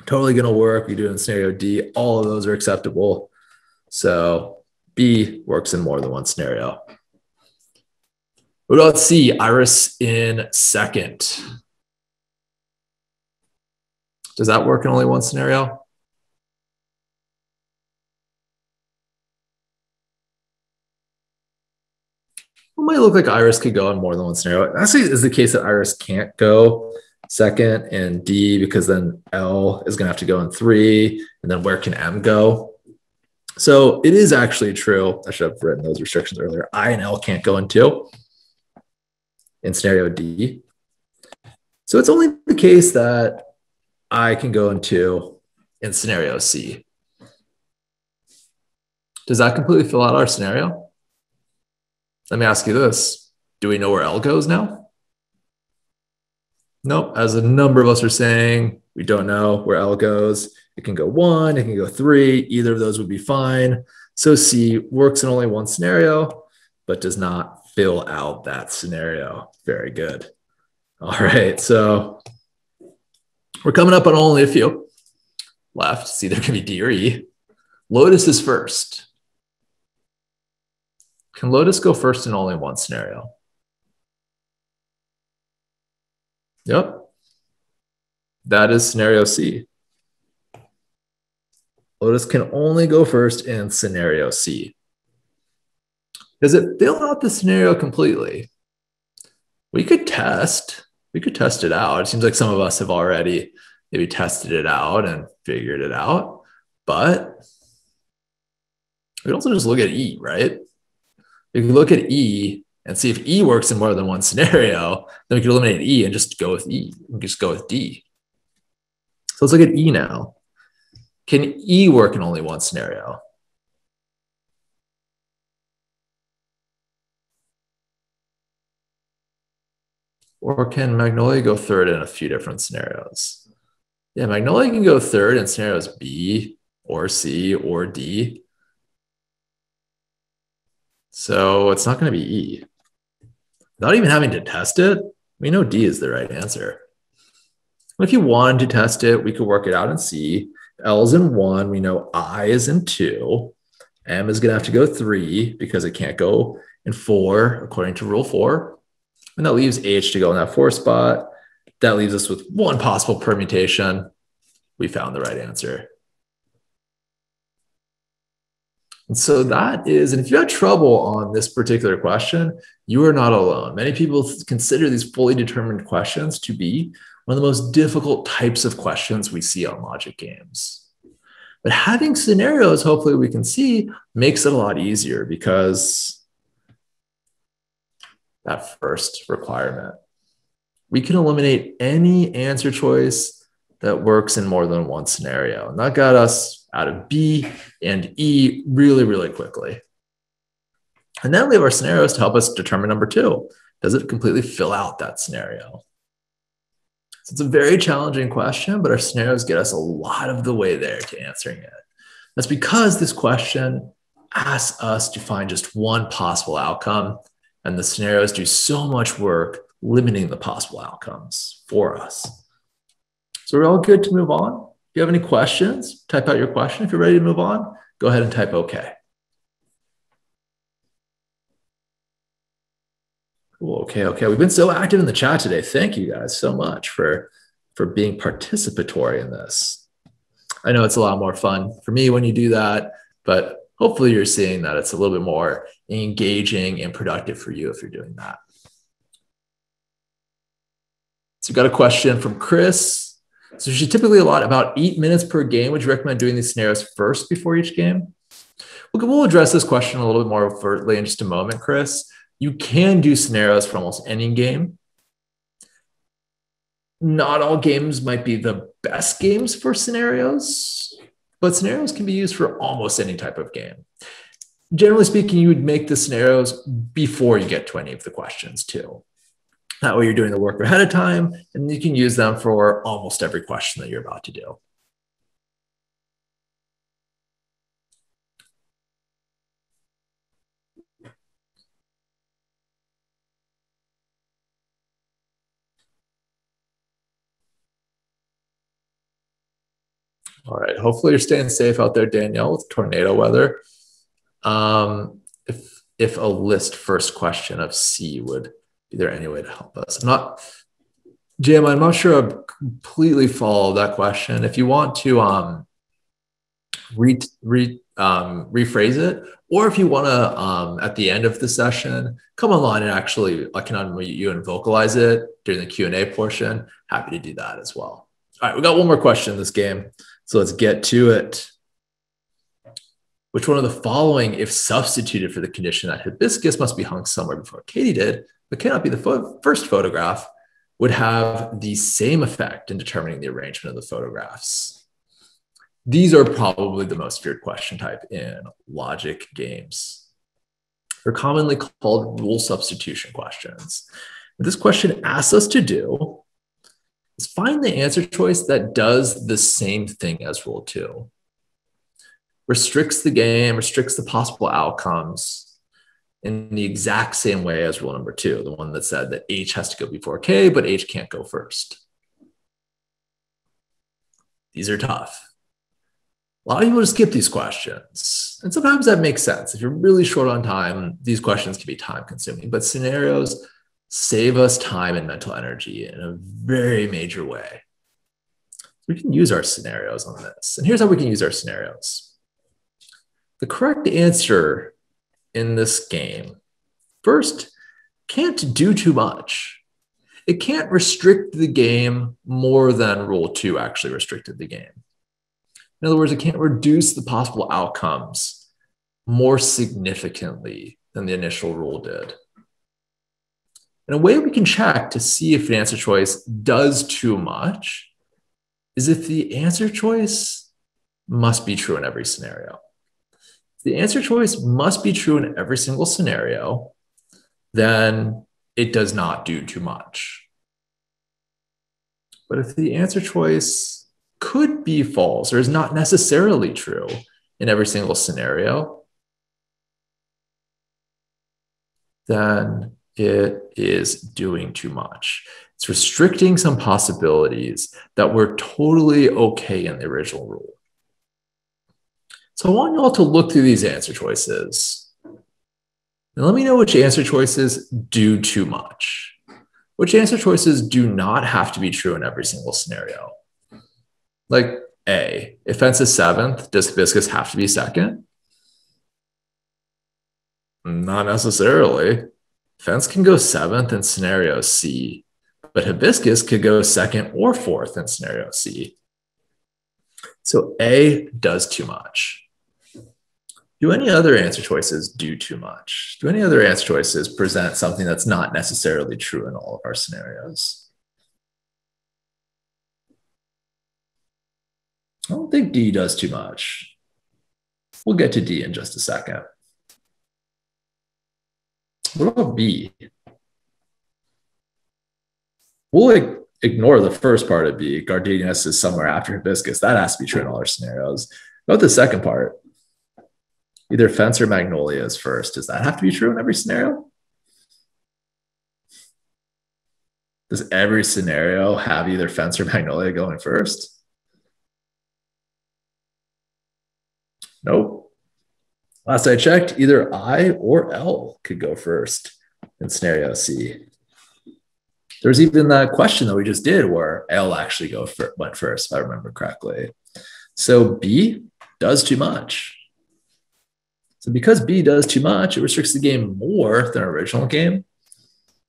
Totally going to work. We do it in scenario D. All of those are acceptable. So B works in more than one scenario. What about C? Iris in second. Does that work in only one scenario? It might look like Iris could go in more than one scenario. Actually, is the case that Iris can't go second and D, because then L is going to have to go in 3, and then where can M go? So it is actually true. I should have written those restrictions earlier. I and L can't go in 2 in scenario D. So it's only the case that I can go in 2 in scenario C. Does that completely fill out our scenario? Let me ask you this. Do we know where L goes now? Nope. As a number of us are saying, we don't know where L goes. It can go 1, it can go 3. Either of those would be fine. So C works in only one scenario, but does not fill out that scenario. Very good. All right. So we're coming up on only a few left. It's either going to be D or E. Lotus is first. Can Lotus go first in only one scenario? Yep. That is scenario C. Lotus can only go first in scenario C. Does it fill out the scenario completely? We could test it out. It seems like some of us have already maybe tested it out and figured it out, but we can also just look at E, right? We can look at E and see if E works in more than one scenario, then we can eliminate E and just go with E. We can just go with D. So let's look at E now. Can E work in only one scenario? Or can Magnolia go third in a few different scenarios? Yeah, Magnolia can go third in scenarios B or C or D. So it's not going to be E. Without even having to test it, we know D is the right answer. If you wanted to test it, we could work it out in C. L is in 1. We know I is in 2. M is going to have to go 3 because it can't go in 4 according to rule 4. And that leaves H to go in that 4 spot. That leaves us with one possible permutation. We found the right answer. And so that is, and if you had trouble on this particular question, you are not alone. Many people consider these fully determined questions to be one of the most difficult types of questions we see on logic games. But having scenarios, hopefully we can see, makes it a lot easier because that first requirement. We can eliminate any answer choice that works in more than one scenario. And that got us out of B and E really, really quickly. And then we have our scenarios to help us determine number 2. Does it completely fill out that scenario? So it's a very challenging question, but our scenarios get us a lot of the way there to answering it. That's because this question asks us to find just one possible outcome, and the scenarios do so much work limiting the possible outcomes for us. So we're all good to move on. If you have any questions, type out your question. If you're ready to move on, go ahead and type OK. Cool. Okay. We've been so active in the chat today. Thank you guys so much for being participatory in this. I know it's a lot more fun for me when you do that, but hopefully you're seeing that it's a little bit more engaging and productive for you if you're doing that. So we've got a question from Chris. So you should typically allot about 8 minutes per game. Would you recommend doing these scenarios first before each game? We'll address this question a little bit more overtly in just a moment, Chris. You can do scenarios for almost any game. Not all games might be the best games for scenarios, but scenarios can be used for almost any type of game. Generally speaking, you would make the scenarios before you get to any of the questions too. That way you're doing the work ahead of time, and you can use them for almost every question that you're about to do. All right, hopefully you're staying safe out there, Danielle, with tornado weather. If a list first question of C would be there any way to help us? Jim, I'm not sure I completely follow that question. If you want to rephrase it, or if you want to, at the end of the session, come online and actually, I can unmute you and vocalize it during the Q&A portion. Happy to do that as well. All right, we got one more question in this game, so let's get to it. Which one of the following, if substituted for the condition that hibiscus must be hung somewhere before Katie did, but cannot be the first photograph, would have the same effect in determining the arrangement of the photographs? These are probably the most feared question type in logic games. They're commonly called rule substitution questions. What this question asks us to do is find the answer choice that does the same thing as rule 2. Restricts the game, restricts the possible outcomes in the exact same way as rule number 2, the one that said that H has to go before K, but H can't go first. These are tough. A lot of people just skip these questions. And sometimes that makes sense. If you're really short on time, these questions can be time consuming, but scenarios save us time and mental energy in a very major way. We can use our scenarios on this. And here's how we can use our scenarios. The correct answer in this game, first, can't do too much. It can't restrict the game more than rule 2 actually restricted the game. In other words, it can't reduce the possible outcomes more significantly than the initial rule did. And a way we can check to see if an answer choice does too much is if the answer choice must be true in every scenario. If the answer choice must be true in every single scenario, then it does not do too much. But if the answer choice could be false or is not necessarily true in every single scenario, then it is doing too much. It's restricting some possibilities that were totally okay in the original rule. So I want you all to look through these answer choices and let me know which answer choices do too much. Which answer choices do not have to be true in every single scenario. Like A, if fence is 7th, does hibiscus have to be 2nd? Not necessarily. Fence can go 7th in scenario C, but hibiscus could go 2nd or 4th in scenario C. So A does too much. Do any other answer choices do too much? Do any other answer choices present something that's not necessarily true in all of our scenarios? I don't think D does too much. We'll get to D in just a second. What about B? We'll ignore the first part of B. Gardenias is somewhere after hibiscus. That has to be true in all our scenarios. What about the second part? Either fence or magnolia is first. Does that have to be true in every scenario? Does every scenario have either fence or magnolia going first? Nope. Last I checked, either I or L could go first in scenario C. There's even that question that we just did where L actually went first, if I remember correctly. So B does too much. So because B does too much, it restricts the game more than our original game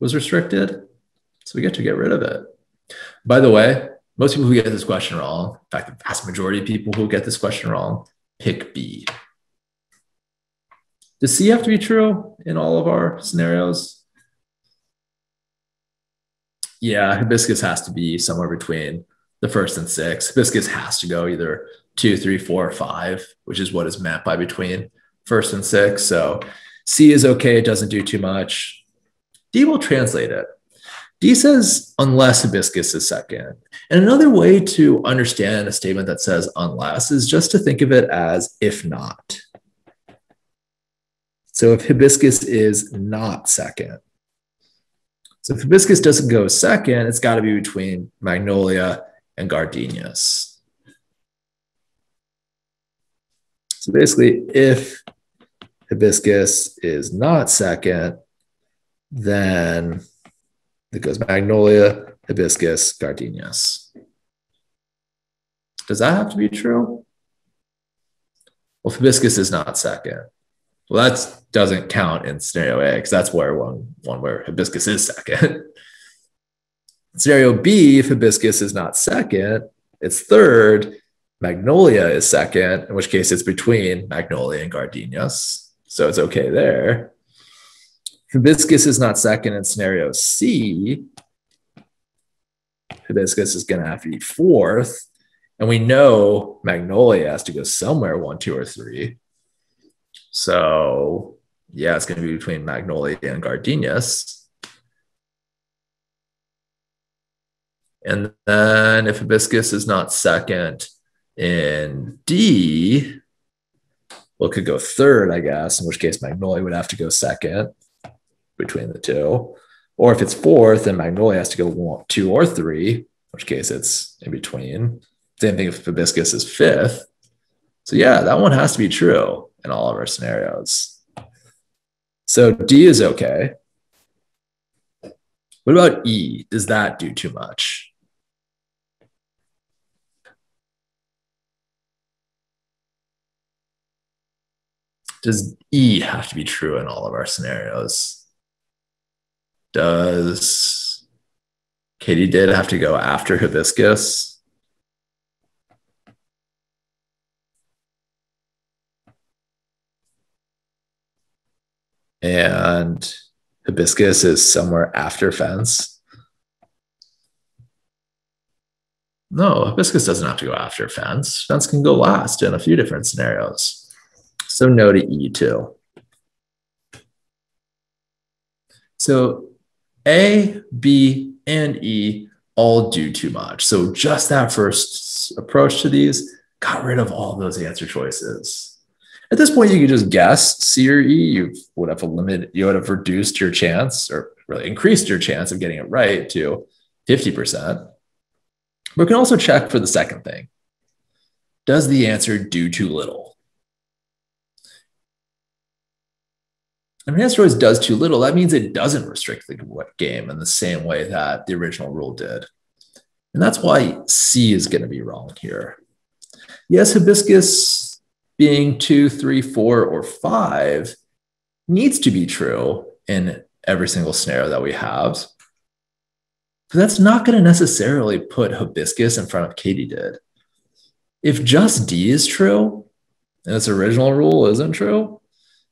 was restricted. So we get to get rid of it. By the way, Most people who get this question wrong, in fact, the vast majority of people who get this question wrong, pick B. Does C have to be true in all of our scenarios? Yeah, hibiscus has to be somewhere between the first and sixth. Hibiscus has to go either 2, 3, 4, or 5, which is what is meant by between first and sixth. So C is okay. It doesn't do too much. D will translate it. D says unless hibiscus is second. And another way to understand a statement that says unless is just to think of it as if not. So if hibiscus is not second. So if hibiscus doesn't go second, it's got to be between magnolia and gardenias. So basically, if hibiscus is not second, then it goes magnolia, hibiscus, gardenias. Does that have to be true? Well, if hibiscus is not second, well, that doesn't count in scenario A because that's where one where hibiscus is second. Scenario B, if hibiscus is not second, it's third. Magnolia is second, in which case it's between magnolia and gardenias. So it's okay there. Hibiscus is not second in scenario C. Hibiscus is going to have to be fourth. And we know magnolia has to go somewhere 1, 2, or 3. So yeah, it's going to be between magnolia and gardenias. And then if hibiscus is not second in D, well, it could go third, I guess, in which case magnolia would have to go second between the two. Or if it's fourth, then magnolia has to go 1, 2, or 3, in which case it's in between. Same thing if hibiscus is fifth. So yeah, that one has to be true in all of our scenarios. So D is okay. What about E? Does that do too much? Does E have to be true in all of our scenarios? Does katydid have to go after hibiscus? And hibiscus is somewhere after fence? No, hibiscus doesn't have to go after fence. Fence can go last in a few different scenarios. So no to E too. So A, B, and E all do too much. So just that first approach to these got rid of all those answer choices. At this point, you could just guess C or E. You would have reduced your chance, or really increased your chance of getting it right to 50%. But we can also check for the second thing. Does the answer do too little? And if the answer always does too little, that means it doesn't restrict the game in the same way that the original rule did. And that's why C is going to be wrong here. Yes, hibiscus being 2, 3, 4, or 5 needs to be true in every single scenario that we have. But that's not going to necessarily put hibiscus in front of katydid. If just D is true, and its original rule isn't true,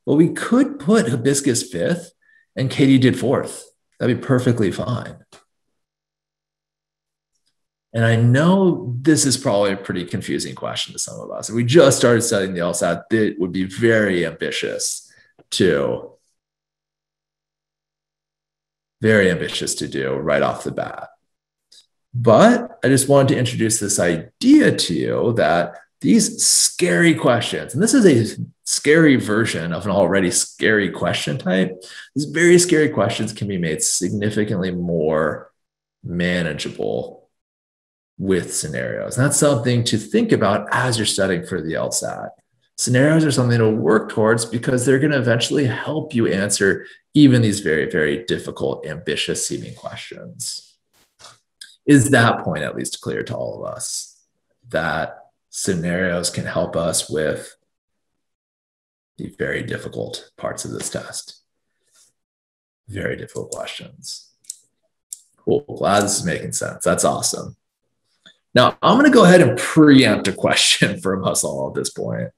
well, we could put hibiscus fifth and katydid fourth. That'd be perfectly fine. And I know this is probably a pretty confusing question to some of us. If we just started studying the LSAT, it would be very ambitious to do right off the bat. But I just wanted to introduce this idea to you that these scary questions, and this is a scary version of an already scary question type, these very scary questions can be made significantly more manageable with scenarios. And that's something to think about as you're studying for the LSAT. Scenarios are something to work towards because they're going to eventually help you answer even these very, very difficult, ambitious seeming questions. Is that point at least clear to all of us? That scenarios can help us with the very difficult parts of this test. Very difficult questions. Cool. Glad this is making sense. That's awesome. Now, I'm going to go ahead and preempt a question from us all at this point.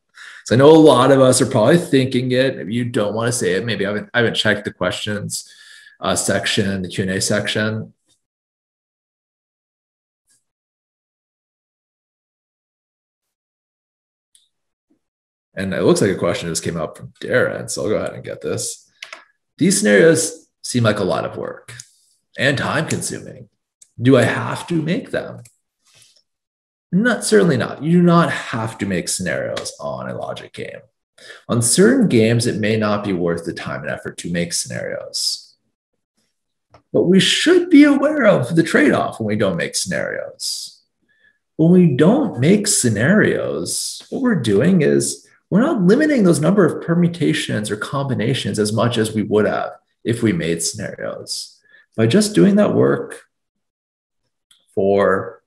So I know a lot of us are probably thinking it. If you don't want to say it, maybe I haven't checked the questions section, the Q&A section. And it looks like a question just came up from Darren, so I'll go ahead and get this. These scenarios seem like a lot of work and time consuming. Do I have to make them? Certainly not. You do not have to make scenarios on a logic game. On certain games, it may not be worth the time and effort to make scenarios. But we should be aware of the trade-off when we don't make scenarios. When we don't make scenarios, what we're doing is we're not limiting those number of permutations or combinations as much as we would have if we made scenarios. By just doing that work for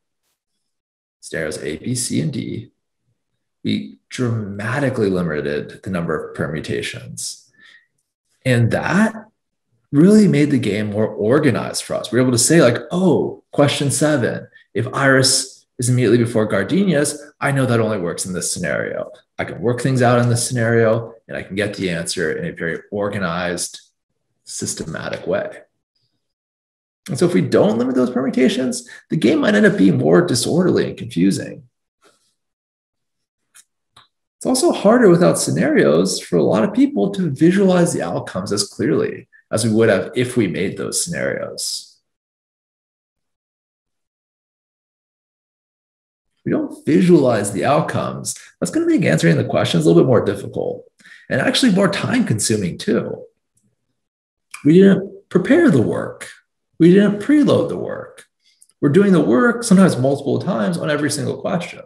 scenarios A, B, C, and D, we dramatically limited the number of permutations. And that really made the game more organized for us. We were able to say like, oh, question 7, if Iris is immediately before Gardenias, I know that only works in this scenario. I can work things out in this scenario and I can get the answer in a very organized, systematic way. And so if we don't limit those permutations, the game might end up being more disorderly and confusing. It's also harder without scenarios for a lot of people to visualize the outcomes as clearly as we would have if we made those scenarios. If we don't visualize the outcomes, that's going to make answering the questions a little bit more difficult and actually more time consuming too. We didn't prepare the work. We didn't preload the work. We're doing the work sometimes multiple times on every single question.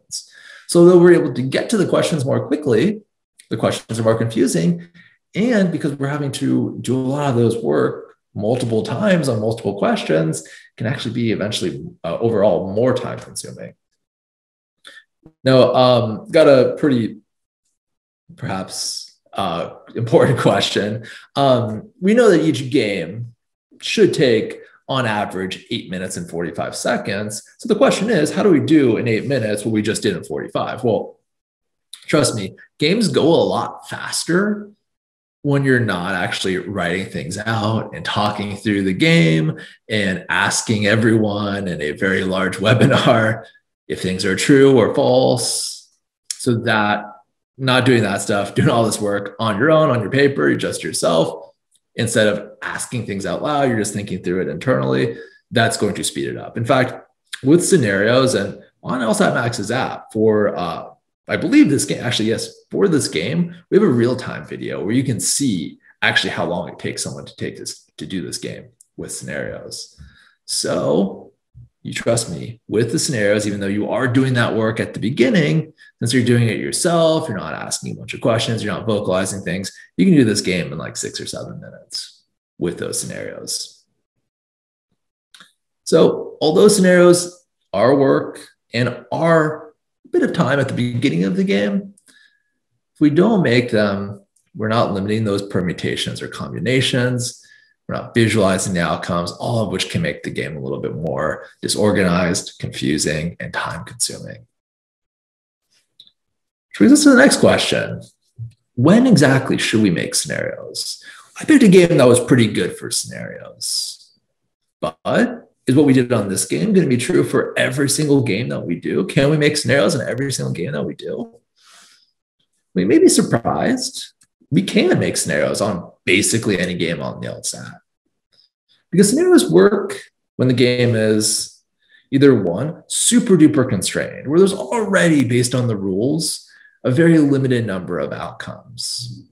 So though we're able to get to the questions more quickly, the questions are more confusing. And because we're having to do a lot of those work multiple times on multiple questions, can actually be eventually overall more time consuming. Now, got a pretty perhaps important question. We know that each game should take on average 8 minutes and 45 seconds. So the question is, how do we do in 8 minutes what we just did in 45? Well, trust me, games go a lot faster when you're not actually writing things out and talking through the game and asking everyone in a very large webinar if things are true or false. So that not doing that stuff, doing all this work on your own, on your paper, just yourself, instead of asking things out loud, you're just thinking through it internally. That's going to speed it up. In fact, with scenarios and on LSATMax's app for, I believe this game, actually, yes, for this game, we have a real-time video where you can see actually how long it takes someone to do this game with scenarios. So you trust me with the scenarios, even though you are doing that work at the beginning, since you're doing it yourself, you're not asking a bunch of questions, you're not vocalizing things, you can do this game in like 6 or 7 minutes with those scenarios. So although scenarios are work and are a bit of time at the beginning of the game, if we don't make them, we're not limiting those permutations or combinations. We're not visualizing the outcomes, all of which can make the game a little bit more disorganized, confusing, and time-consuming. Which brings us to the next question. When exactly should we make scenarios? I picked a game that was pretty good for scenarios. But is what we did on this game going to be true for every single game that we do? Can we make scenarios in every single game that we do? We may be surprised. We can make scenarios on basically any game on the LSAT. Because scenarios work when the game is either one, super duper constrained, where there's already, based on the rules, a very limited number of outcomes.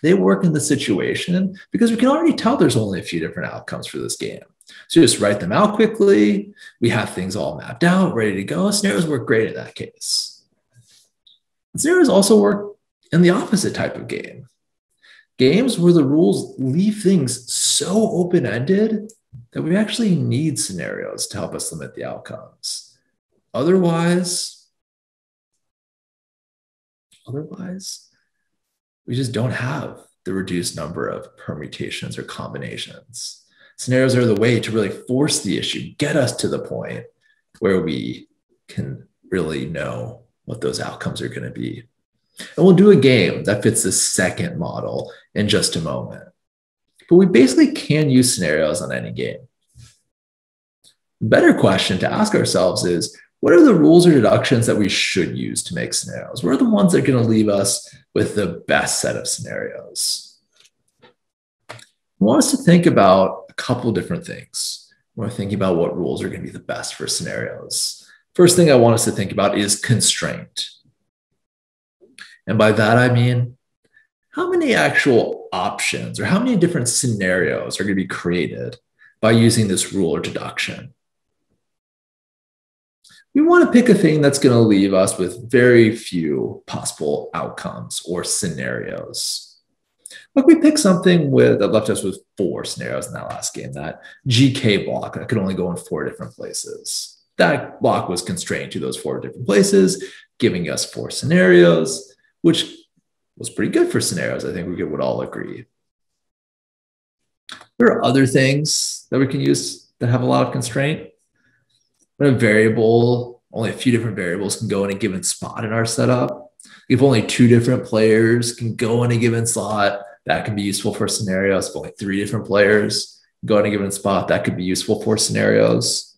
They work in the situation because we can already tell there's only a few different outcomes for this game. So just write them out quickly. We have things all mapped out, ready to go. Scenarios work great in that case. Scenarios also work in the opposite type of game. Games where the rules leave things so open-ended that we actually need scenarios to help us limit the outcomes. Otherwise, we just don't have the reduced number of permutations or combinations. Scenarios are the way to really force the issue, get us to the point where we can really know what those outcomes are going to be. And we'll do a game that fits the second model in just a moment. But we basically can use scenarios on any game. The better question to ask ourselves is, what are the rules or deductions that we should use to make scenarios? What are the ones that are going to leave us with the best set of scenarios? I want us to think about a couple different things. We're thinking about what rules are going to be the best for scenarios. First thing I want us to think about is constraint. And by that, I mean, how many actual options or how many different scenarios are going to be created by using this rule or deduction? We want to pick a thing that's going to leave us with very few possible outcomes or scenarios. Like we picked something that left us with 4 scenarios in that last game, that GK block that could only go in 4 different places. That block was constrained to those 4 different places, giving us 4 scenarios, which was pretty good for scenarios. I think we would all agree. There are other things that we can use that have a lot of constraint. When a variable, only a few different variables can go in a given spot in our setup. If only 2 different players can go in a given slot, that can be useful for scenarios. If only 3 different players go in a given spot, that could be useful for scenarios.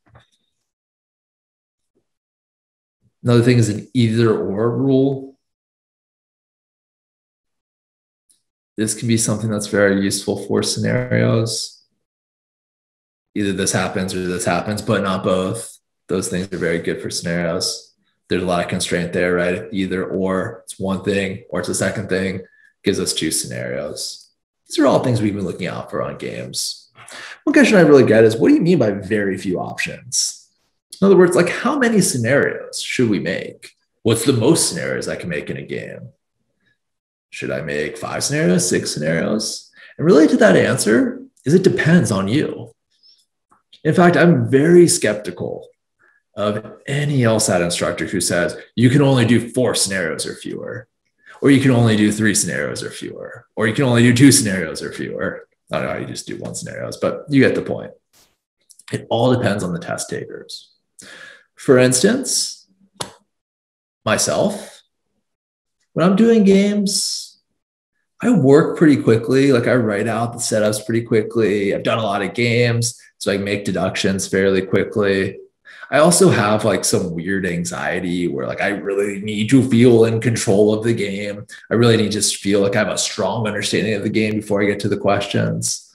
Another thing is an either or rule. This can be something that's very useful for scenarios. Either this happens or this happens, but not both. Those things are very good for scenarios. There's a lot of constraint there, right? Either or, it's one thing or it's a second thing, gives us 2 scenarios. These are all things we've been looking out for on games. One question I really get is, what do you mean by very few options? In other words, like how many scenarios should we make? What's the most scenarios I can make in a game? Should I make 5 scenarios, 6 scenarios? And related to that answer is it depends on you. In fact, I'm very skeptical of any LSAT instructor who says you can only do 4 scenarios or fewer, or you can only do 3 scenarios or fewer, or you can only do 2 scenarios or fewer. I don't know how you just do 1 scenarios, but you get the point. It all depends on the test takers. For instance, myself, when I'm doing games, I work pretty quickly. Like I write out the setups pretty quickly. I've done a lot of games, so I can make deductions fairly quickly. I also have like some weird anxiety where like I really need to feel in control of the game. I really need to just feel like I have a strong understanding of the game before I get to the questions.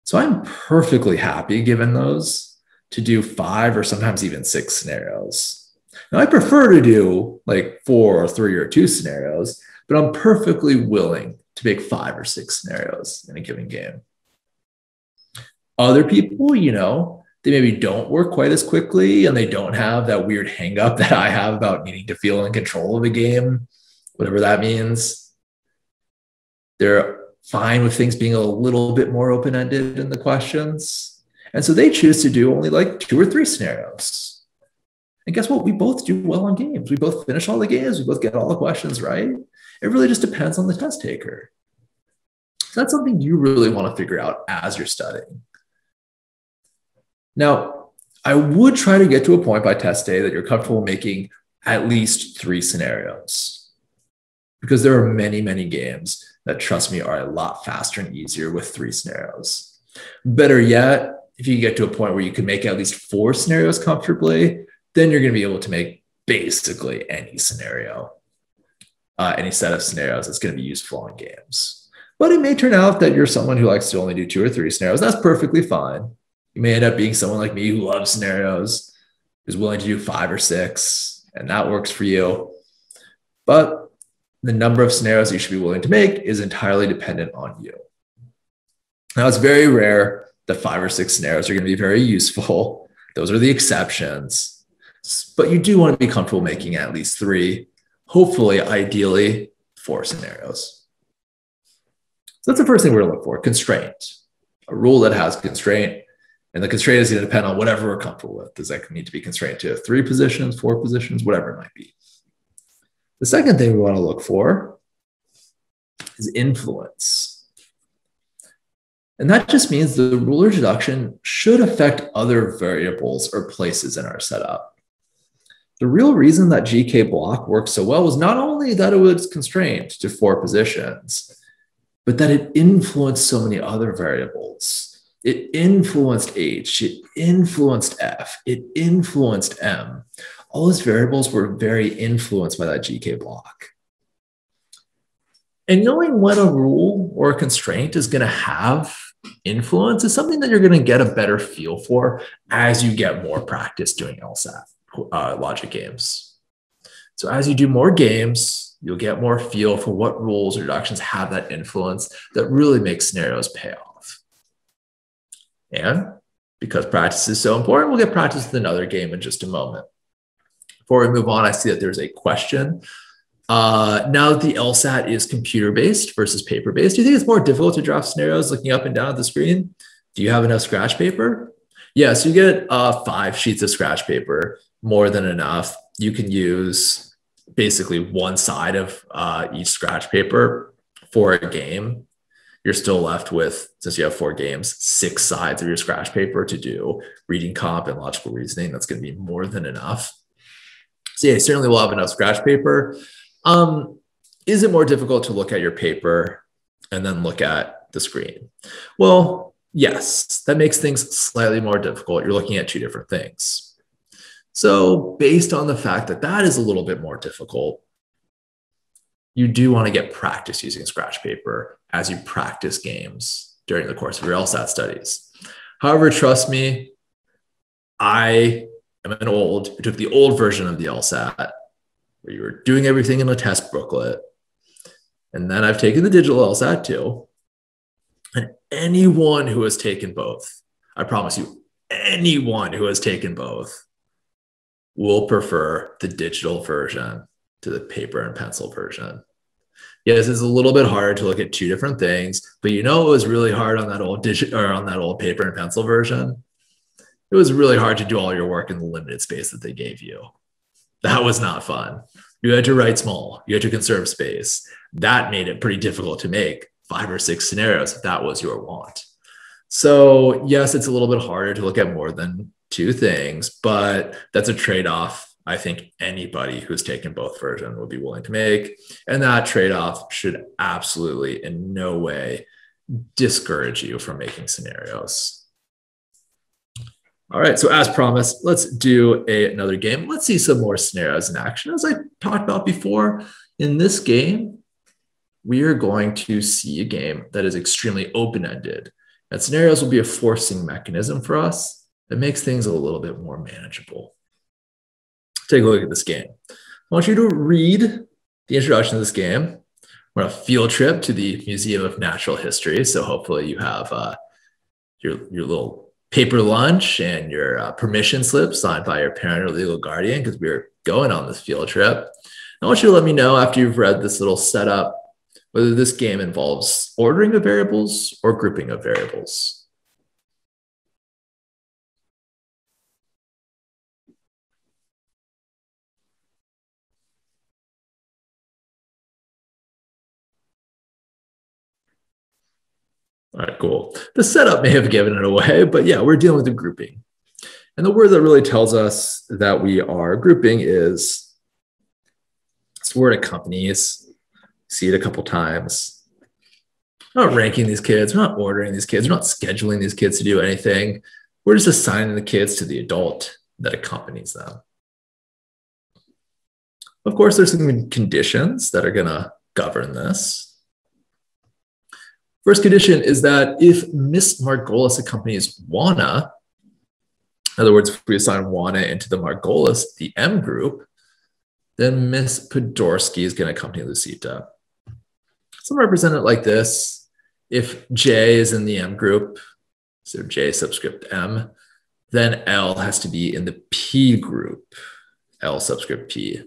So I'm perfectly happy, given those, to do 5 or sometimes even 6 scenarios. Now I prefer to do like 4 or 3 or 2 scenarios, but I'm perfectly willing to make 5 or 6 scenarios in a given game. Other people, they maybe don't work quite as quickly and they don't have that weird hang up that I have about needing to feel in control of a game, whatever that means. They're fine with things being a little bit more open-ended in the questions. And so they choose to do only like 2 or 3 scenarios. And guess what? We both do well on games. We both finish all the games. We both get all the questions right. It really just depends on the test taker. So that's something you really want to figure out as you're studying. Now, I would try to get to a point by test day that you're comfortable making at least 3 scenarios, because there are many, many games that, trust me, are a lot faster and easier with 3 scenarios. Better yet, if you get to a point where you can make at least 4 scenarios comfortably, then you're going to be able to make basically any scenario, any set of scenarios that's going to be useful in games. But it may turn out that you're someone who likes to only do 2 or 3 scenarios. That's perfectly fine. You may end up being someone like me who loves scenarios, who's willing to do 5 or 6, and that works for you. But the number of scenarios you should be willing to make is entirely dependent on you. Now, it's very rare that 5 or 6 scenarios are going to be very useful. Those are the exceptions. But you do want to be comfortable making at least 3, hopefully, ideally, 4 scenarios. So that's the first thing we're going to look for, constraint. A rule that has constraint. And the constraint is going to depend on whatever we're comfortable with. Does that need to be constrained to 3 positions, 4 positions, whatever it might be? The second thing we want to look for is influence. And that just means the rule or deduction should affect other variables or places in our setup. The real reason that GK block works so well was not only that it was constrained to 4 positions, but that it influenced so many other variables. It influenced H, it influenced F, it influenced M. All those variables were very influenced by that GK block. And knowing when a rule or a constraint is going to have influence is something that you're going to get a better feel for as you get more practice doing LSAT logic games. So as you do more games, you'll get more feel for what rules or deductions have that influence that really makes scenarios pay off. And because practice is so important, we'll get practice with another game in just a moment. Before we move on, I see that there's a question. Now that the LSAT is computer-based versus paper-based, do you think it's more difficult to draft scenarios looking up and down at the screen? Do you have enough scratch paper? Yeah, so you get 5 sheets of scratch paper, more than enough. You can use basically one side of each scratch paper for a game. You're still left with, since you have 4 games, 6 sides of your scratch paper to do reading comp and logical reasoning. That's going to be more than enough. So yeah, certainly we'll have enough scratch paper. Is it more difficult to look at your paper and then look at the screen? Well, yes, that makes things slightly more difficult. You're looking at 2 different things. So based on the fact that that is a little bit more difficult, you do want to get practice using scratch paper as you practice games during the course of your LSAT studies. However, trust me, I am who took the old version of the LSAT, where you were doing everything in a test booklet. And then I've taken the digital LSAT too. And anyone who has taken both, I promise you, anyone who has taken both will prefer the digital version to the paper and pencil version. Yes, it's a little bit hard to look at 2 different things, but you know it was really hard on that old paper and pencil version. It was really hard to do all your work in the limited space that they gave you. That was not fun. You had to write small. You had to conserve space. That made it pretty difficult to make 5 or 6 scenarios if that was your want. So yes, it's a little bit harder to look at more than 2 things, but that's a trade-off I think anybody who's taken both versions would be willing to make. And that trade-off should absolutely in no way discourage you from making scenarios. All right, so as promised, let's do another game. Let's see some more scenarios in action. As I talked about before, in this game, we are going to see a game that is extremely open-ended. And scenarios will be a forcing mechanism for us that makes things a little bit more manageable. Take a look at this game. I want you to read the introduction to this game. We're on a field trip to the Museum of Natural History. So hopefully you have your little paper lunch and your permission slip signed by your parent or legal guardian, because we're going on this field trip. I want you to let me know after you've read this little setup whether this game involves ordering of variables or grouping of variables. All right, cool. The setup may have given it away, but yeah, we're dealing with the grouping. And the word that really tells us that we are grouping is this word accompanies. See it a couple times. We're not ranking these kids. We're not ordering these kids. We're not scheduling these kids to do anything. We're just assigning the kids to the adult that accompanies them. Of course, there's some conditions that are going to govern this. First condition is that if Miss Margolis accompanies Juana, in other words, if we assign Juana into the Margolis, the M group, then Miss Podorsky is going to accompany Lucita. So represent it like this. If J is in the M group, so J subscript M, then L has to be in the P group, L subscript P.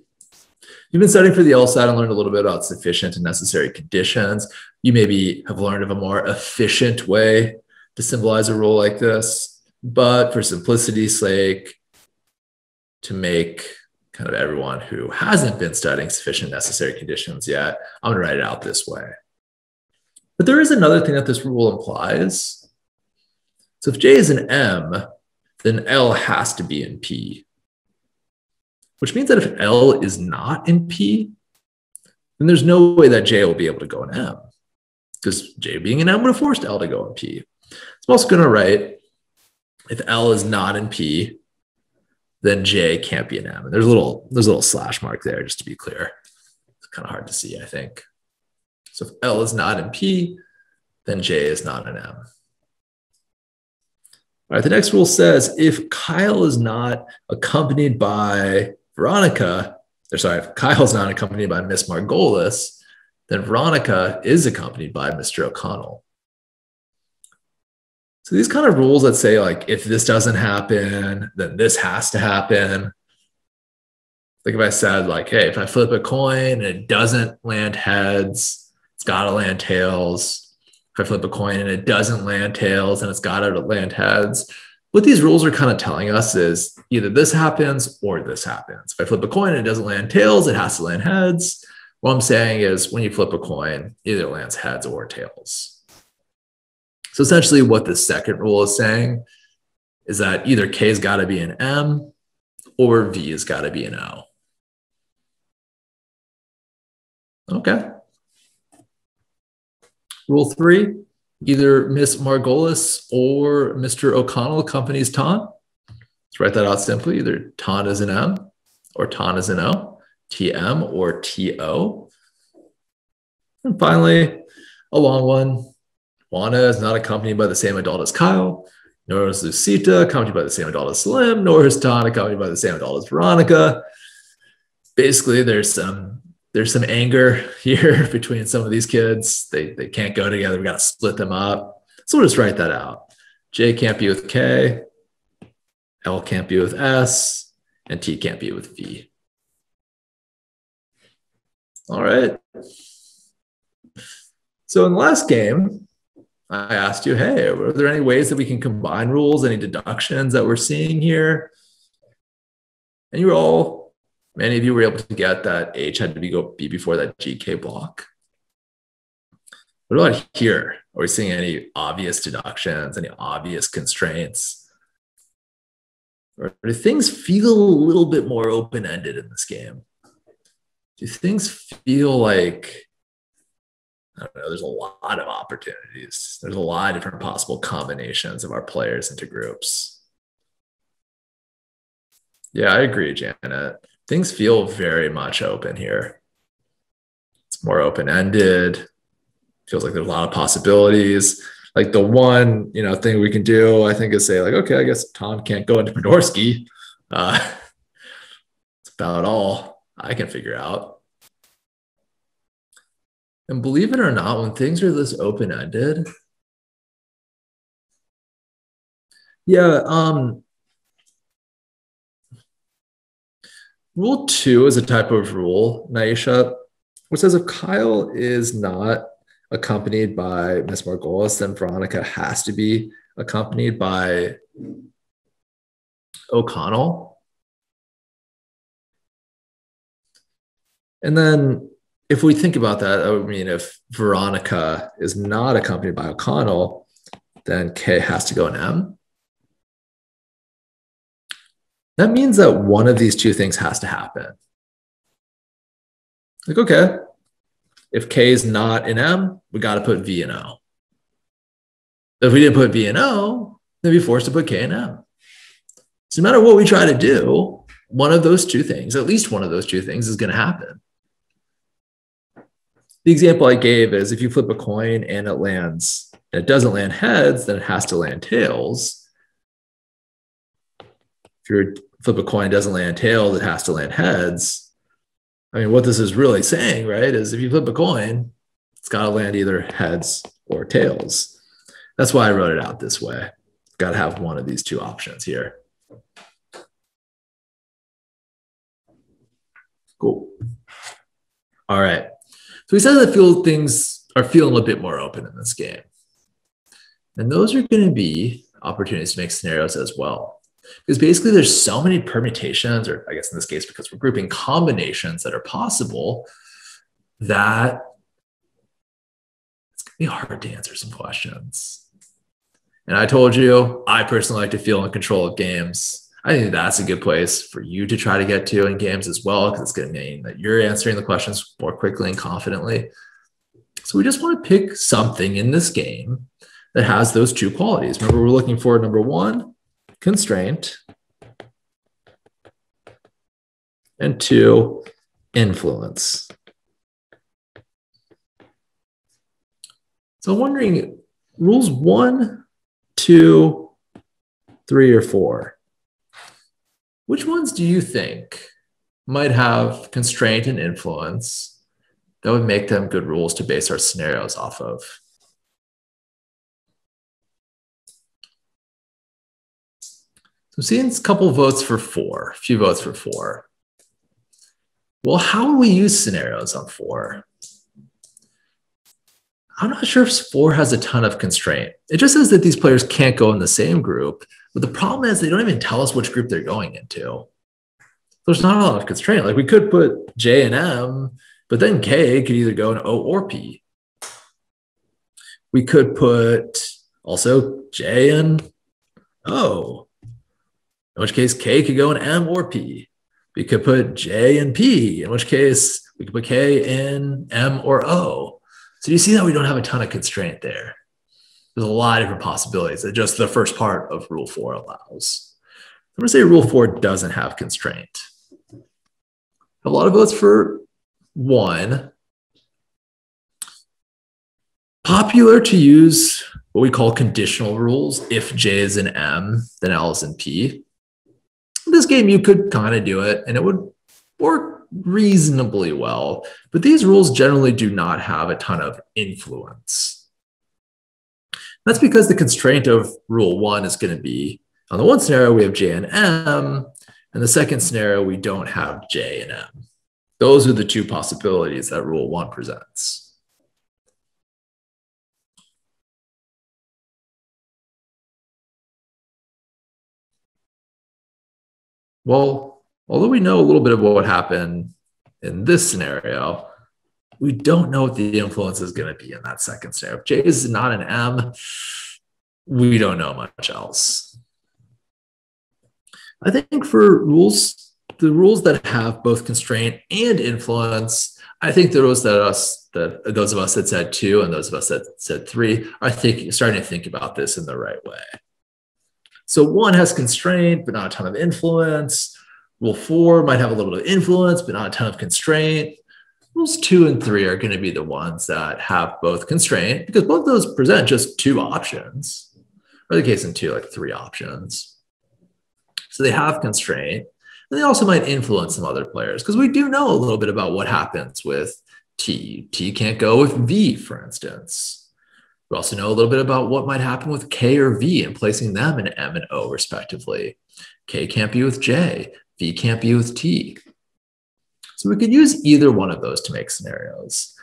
You've been studying for the LSAT and learned a little bit about sufficient and necessary conditions. You maybe have learned of a more efficient way to symbolize a rule like this, but for simplicity's sake, to make kind of everyone who hasn't been studying sufficient and necessary conditions yet, I'm going to write it out this way. But there is another thing that this rule implies. So if J is an M, then L has to be in P. which means that if L is not in P, then there's no way that J will be able to go in M, because J being in M would have forced L to go in P. So I'm also going to write, if L is not in P, then J can't be in M. And there's a little slash mark there, just to be clear. It's kind of hard to see, I think. So if L is not in P, then J is not in M. All right, the next rule says if Kyle is not accompanied by Veronica, or sorry, if Kyle's not accompanied by Miss Margolis, then Veronica is accompanied by Mr. O'Connell. So these kind of rules that say, like, if this doesn't happen, then this has to happen. Like if I said, like, hey, if I flip a coin and it doesn't land heads, it's got to land tails. If I flip a coin and it doesn't land tails and it's got to land heads, what these rules are kind of telling us is either this happens or this happens. If I flip a coin and it doesn't land tails, it has to land heads. What I'm saying is when you flip a coin, either it lands heads or tails. So essentially what the second rule is saying is that either K's got to be an M or V has got to be an O. Okay. Rule 3, either Miss Margolis or Mr. O'Connell accompanies Ton. Let's write that out simply. Either Ton is an M or Ton is an O, TM or TO. And finally, a long one. Juana is not accompanied by the same adult as Kyle, nor is Lucita accompanied by the same adult as Slim, nor is Ton accompanied by the same adult as Veronica. Basically, there's some anger here between some of these kids. They can't go together. We got to split them up. So we'll just write that out. J can't be with K, L can't be with S, and T can't be with V. All right. So in the last game, I asked you, hey, are there any ways that we can combine rules, any deductions that we're seeing here? And many of you were able to get that H had to be before that GK block. What about here? Are we seeing any obvious deductions, any obvious constraints? Or do things feel a little bit more open-ended in this game? Do things feel like, I don't know, there's a lot of opportunities. There's a lot of different possible combinations of our players into groups. Yeah, I agree, Janet. Things feel very much open here. It's more open-ended. Feels like there's a lot of possibilities. Like the one, thing we can do, I think, is say, like, okay, I guess Tom can't go into Podorski. It's about all I can figure out. And believe it or not, when things are this open-ended, Rule 2 is a type of rule, Naisha, which says if Kyle is not accompanied by Miss Margolis, then Veronica has to be accompanied by O'Connell. And then if we think about that, I would mean if Veronica is not accompanied by O'Connell, then K has to go in M. That means that one of these two things has to happen. Like, okay, if K is not in M, we got to put V in O. If we didn't put V in O, then we'd be forced to put K in M. So no matter what we try to do, one of those two things, at least one of those two things, is going to happen. The example I gave is if you flip a coin and it doesn't land heads, then it has to land tails. If you flip a coin and doesn't land tails, it has to land heads. I mean, what this is really saying, right, is if you flip a coin, it's got to land either heads or tails. That's why I wrote it out this way. Got to have one of these two options here. Cool. All right. So we said that things are feeling a bit more open in this game. And those are going to be opportunities to make scenarios as well. Because basically there's so many permutations, or I guess in this case, because we're grouping combinations that are possible, that it's going to be hard to answer some questions. And I told you, I personally like to feel in control of games. I think that's a good place for you to try to get to in games as well, because it's going to mean that you're answering the questions more quickly and confidently. So we just want to pick something in this game that has those two qualities. Remember, we're looking for number one, constraint, and two, influence. So I'm wondering, rules 1, 2, 3, or 4. Which ones do you think might have constraint and influence that would make them good rules to base our scenarios off of? So I'm seeing a couple votes for 4, a few votes for 4. Well, how will we use scenarios on 4? I'm not sure if 4 has a ton of constraint. It just says that these players can't go in the same group, but the problem is they don't even tell us which group they're going into. There's not a lot of constraint. Like we could put J and M, but then K could either go in O or P. We could put also J and O, in which case K could go in M or P. We could put J and P, in which case we could put K in M or O. So you see that we don't have a ton of constraint there. There's a lot of different possibilities that just the first part of Rule 4 allows. I'm going to say Rule 4 doesn't have constraint. A lot of votes for 1. Popular to use what we call conditional rules. If J is in M, then L is in P. In this game, you could kind of do it, and it would work reasonably well. But these rules generally do not have a ton of influence. That's because the constraint of Rule 1 is going to be, on the one scenario, we have J and M. And the second scenario, we don't have J and M. Those are the two possibilities that Rule 1 presents. Well, although we know a little bit of what happened in this scenario, we don't know what the influence is going to be in that second scenario. If J is not an M, we don't know much else. I think for rules, the rules that have both constraint and influence, I think those of us that said 2 and those of us that said 3 are starting to think about this in the right way. So 1 has constraint, but not a ton of influence. Rule 4 might have a little bit of influence, but not a ton of constraint. Rules 2 and 3 are going to be the ones that have both constraint, because both of those present just 2 options, or the case in 2, like 3 options. So they have constraint, and they also might influence some other players, because we do know a little bit about what happens with T. T can't go with V, for instance. We also know a little bit about what might happen with K or V and placing them in M and O, respectively. K can't be with J. V can't be with T. So we could use either one of those to make scenarios.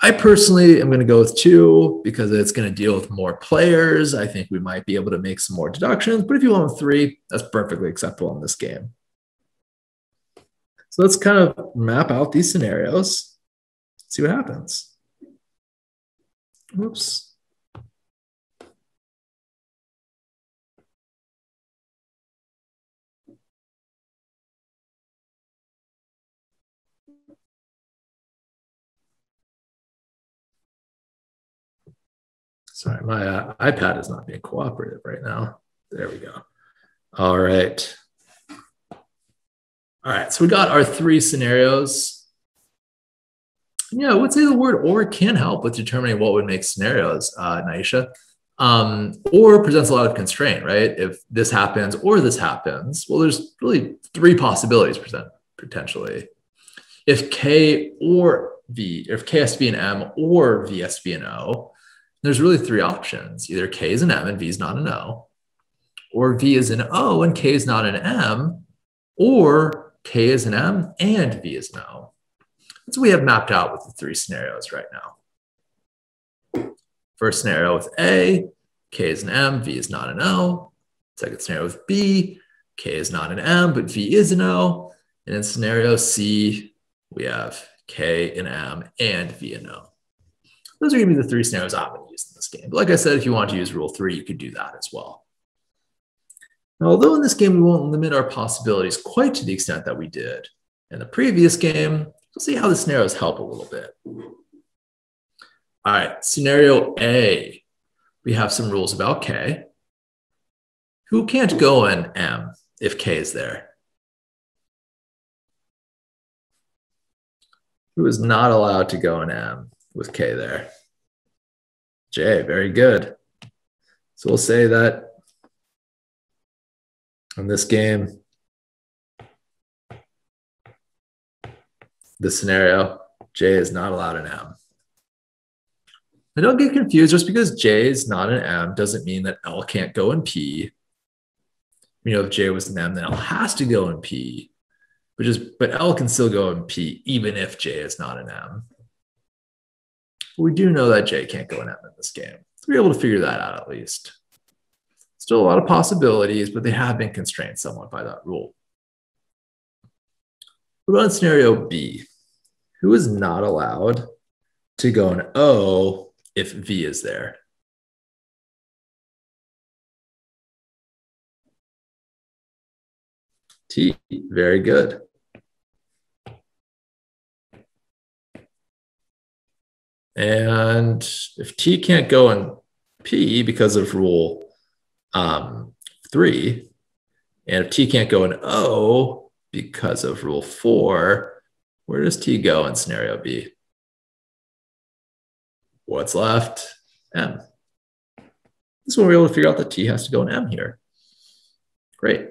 I personally am going to go with 2 because it's going to deal with more players. I think we might be able to make some more deductions, but if you want with 3, that's perfectly acceptable in this game. So let's kind of map out these scenarios, see what happens. Whoops. Sorry, my iPad is not being cooperative right now. There we go. All right. All right, so we got our 3 scenarios. Yeah, I would say the word or can help with determining what would make scenarios, Naisha. Or presents a lot of constraint, right? If this happens or this happens, well, there's really 3 possibilities present potentially. If K or V, if K has to be an M or V has to be an O, there's really 3 options. Either K is an M and V is not an O, or V is an O and K is not an M, or K is an M and V is an O. That's what we have mapped out with the 3 scenarios right now. First scenario with A, K is an M, V is not an O. Second scenario with B, K is not an M, but V is an O. And in scenario C, we have K and M and V and O. Those are going to be the 3 scenarios I'm going to use in this game. But like I said, if you want to use Rule 3, you could do that as well. Now, although in this game, we won't limit our possibilities quite to the extent that we did in the previous game, we'll see how the scenarios help a little bit. All right, scenario A, we have some rules about K. Who can't go in M if K is there? Who is not allowed to go in M with K there? J, very good. So we'll say that in this game, this scenario, J is not allowed in M. And don't get confused, just because J is not in M doesn't mean that L can't go in P. You know, if J was in M, then L has to go in P. But L can still go in P even if J is not in M. But we do know that J can't go in M in this game. So we're able to figure that out at least. Still a lot of possibilities, but they have been constrained somewhat by that rule. What about in scenario B? Who is not allowed to go in O if V is there? T, very good. And if T can't go in P because of rule 3, and if T can't go in O because of rule 4, where does T go in scenario B? What's left? M. This is when we're able to figure out that T has to go in M here. Great.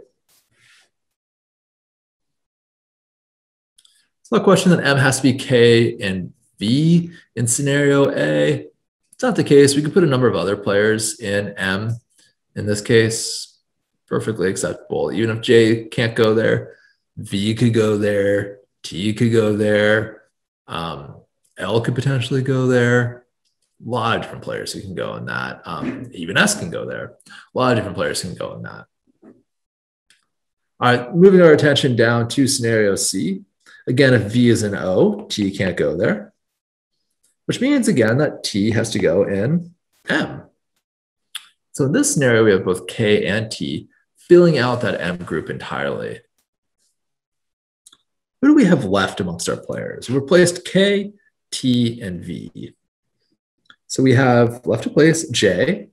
It's not a question that M has to be K and V in scenario A. It's not the case. We could put a number of other players in M. In this case, perfectly acceptable. Even if J can't go there, V could go there, T could go there, L could potentially go there. A lot of different players who can go in that. Even S can go there. A lot of different players can go in that. All right, moving our attention down to scenario C. Again, if V is in O, T can't go there, which means, again, that T has to go in M. So in this scenario, we have both K and T filling out that M group entirely. Who do we have left amongst our players? We replaced K, T, and V. So we have left to place J,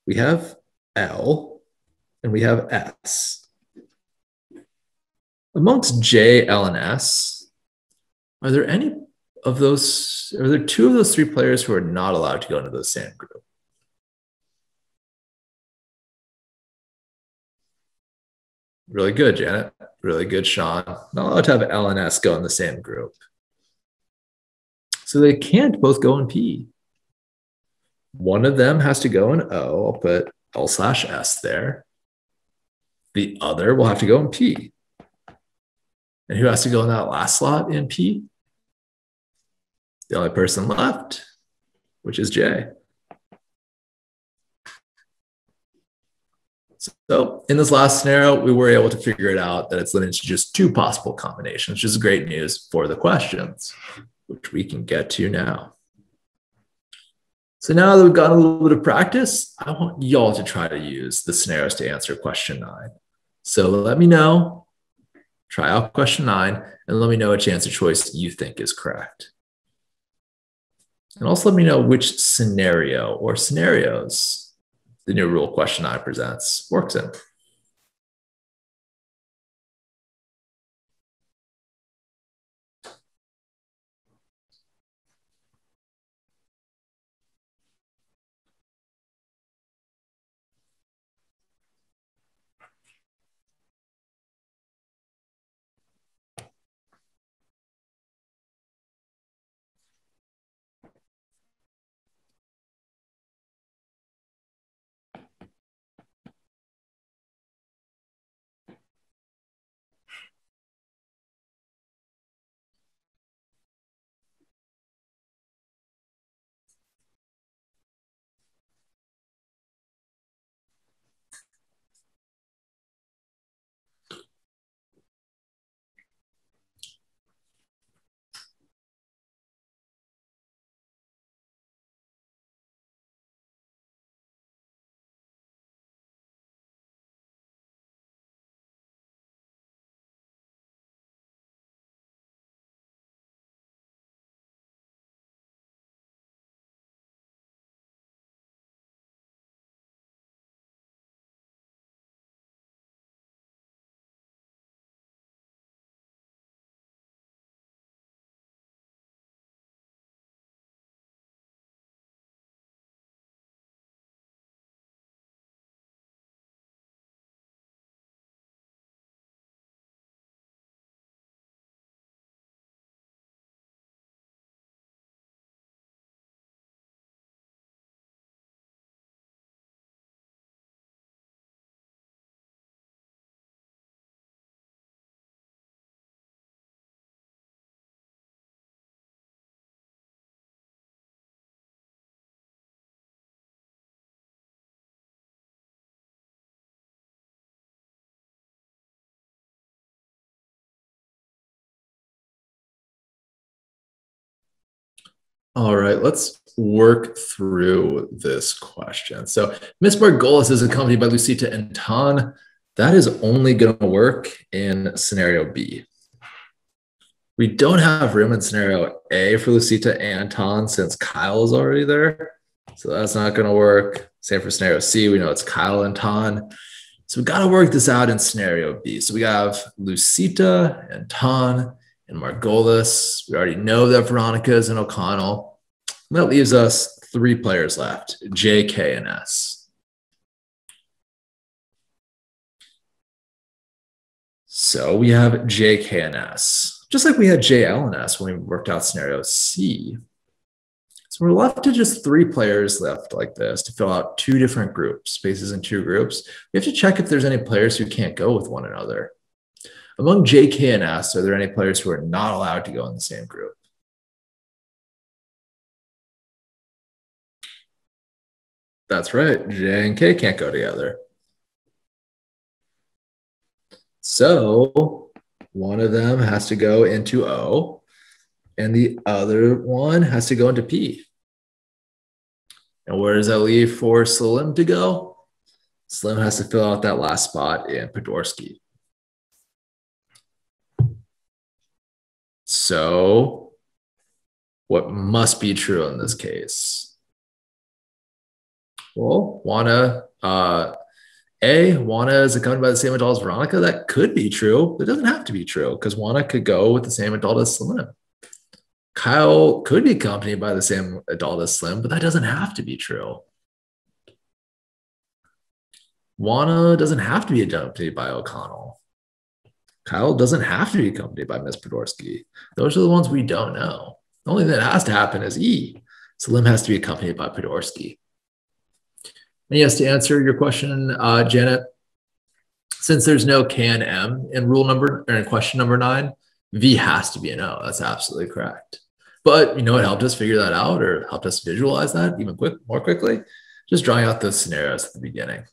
we have L, and we have S. Amongst J, L, and S, are there any of those, are there two of those three players who are not allowed to go into the same group? Really good, Janet. Really good, Sean. Not allowed to have L and S go in the same group. So they can't both go in P. One of them has to go in O. I'll put L/S there. The other will have to go in P. And who has to go in that last slot in P? The only person left, which is J. So in this last scenario, we were able to figure it out that it's limited to just two possible combinations, which is great news for the questions, which we can get to now. So now that we've got a little bit of practice, I want y'all to try to use the scenarios to answer question 9. So let me know, try out question 9, and let me know which answer choice you think is correct. And also let me know which scenario or scenarios the new rule question 9 presents works in. All right, let's work through this question. So Miss Margolis is accompanied by Lucita and Tan. That is only going to work in scenario B. We don't have room in scenario A for Lucita and Tan since Kyle is already there. So that's not going to work. Same for scenario C. We know it's Kyle and Tan. So we got to work this out in scenario B. So we have Lucita and Tan and Margolis. We already know that Veronica is in O'Connell. And that leaves us 3 players left, J, K, and S. So we have J, K, and S, just like we had J, L, and S when we worked out scenario C. So we're left to just 3 players left like this to fill out 2 different groups, spaces in 2 groups. We have to check if there's any players who can't go with one another. Among J, K, and S, are there any players who are not allowed to go in the same group? That's right, J and K can't go together. So one of them has to go into O, and the other one has to go into P. And where does that leave for Slim to go? Slim has to fill out that last spot in Podorsky. So what must be true in this case? Well, Juana is accompanied by the same adult as Veronica. That could be true. It doesn't have to be true because Juana could go with the same adult as Slim. Kyle could be accompanied by the same adult as Slim, but that doesn't have to be true. Juana doesn't have to be accompanied by O'Connell. Kyle doesn't have to be accompanied by Miss Podorsky. Those are the ones we don't know. The only thing that has to happen is E. Slim has to be accompanied by Podorsky. And yes, to answer your question, Janet, since there's no K and M in question number 9, V has to be an O. That's absolutely correct. But you know what helped us figure that out or helped us visualize that even more quickly? Just drawing out those scenarios at the beginning.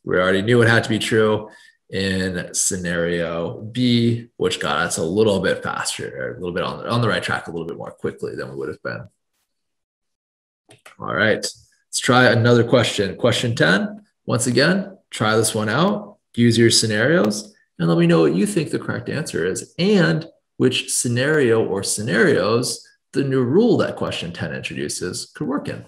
We already knew it had to be true in scenario B, which got us a little bit faster, or a little bit on the right track a little bit more quickly than we would have been. All right. Let's try another question. Question 10. Once again, try this one out. Use your scenarios and let me know what you think the correct answer is and which scenario or scenarios the new rule that question 10 introduces could work in.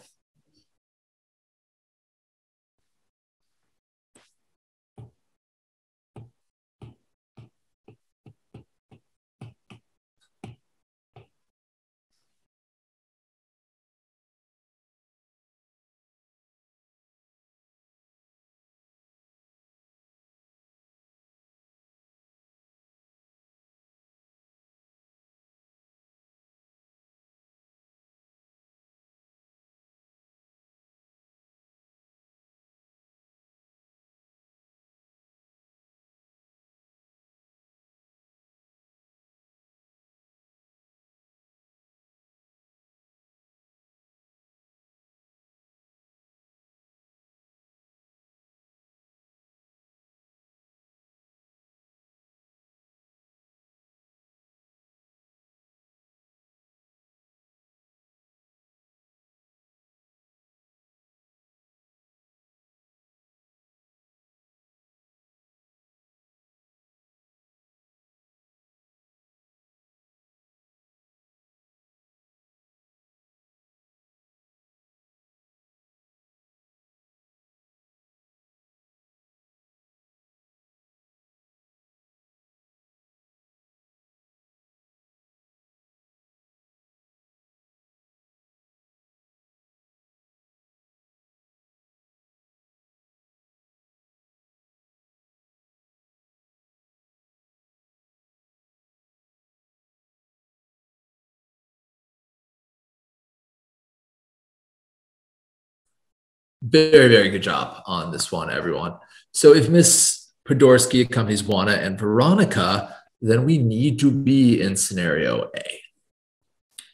Very, very good job on this one, everyone. So if Miss Podorsky accompanies Juana and Veronica, then we need to be in scenario A.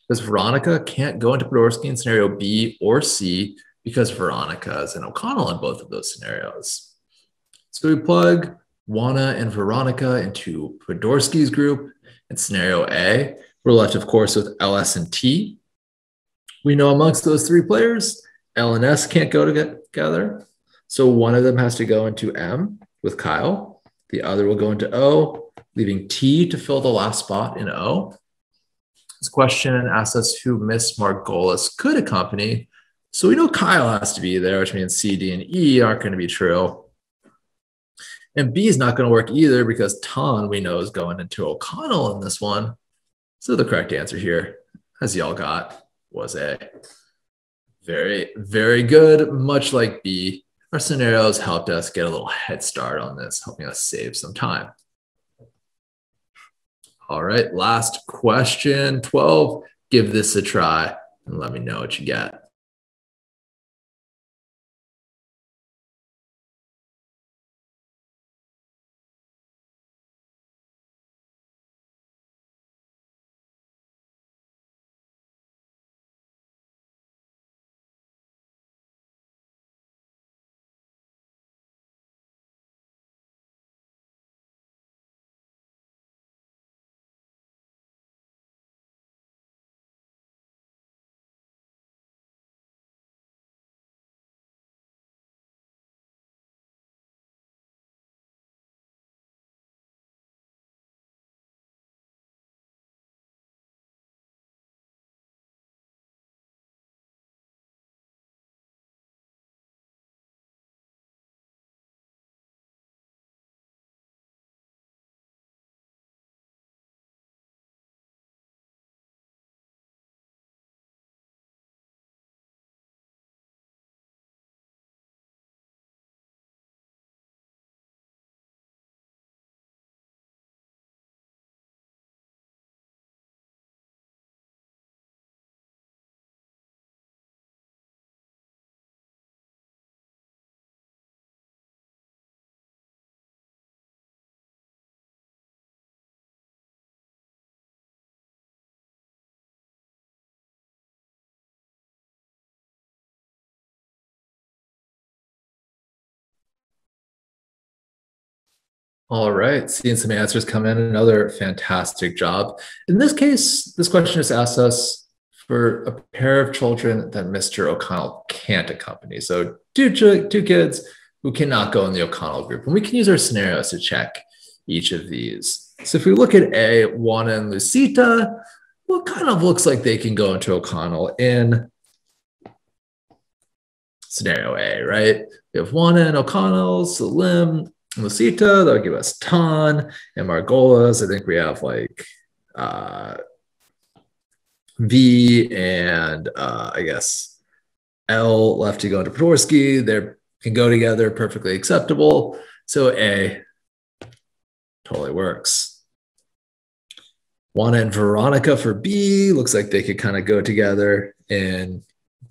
Because Veronica can't go into Podorsky in scenario B or C because Veronica is in O'Connell in both of those scenarios. So we plug Juana and Veronica into Podorsky's group in scenario A. We're left, of course, with LS and T. We know amongst those three players, L and S can't go together. So one of them has to go into M with Kyle. The other will go into O, leaving T to fill the last spot in O. This question asks us who Miss Margolis could accompany. So we know Kyle has to be there, which means C, D, and E aren't going to be true. And B is not going to work either because Ton, we know, is going into O'Connell in this one. So the correct answer here, as y'all got, was A. Very, very good. Much like B, our scenarios helped us get a little head start on this, helping us save some time. All right, last question, 12. Give this a try and let me know what you get. All right, seeing some answers come in. Another fantastic job. In this case, this question just asks us for a pair of children that Mr. O'Connell can't accompany. So two kids who cannot go in the O'Connell group. And we can use our scenarios to check each of these. So if we look at A, Juana and Lucita, well, it kind of looks like they can go into O'Connell in scenario A, right? We have Juana and O'Connell, Salim, Lucita, that'll give us Ton, and Margolis. I think we have like V and I guess L left to go into Pratorsky. They can go together, perfectly acceptable. So A totally works. Juana and Veronica for B, looks like they could kind of go together in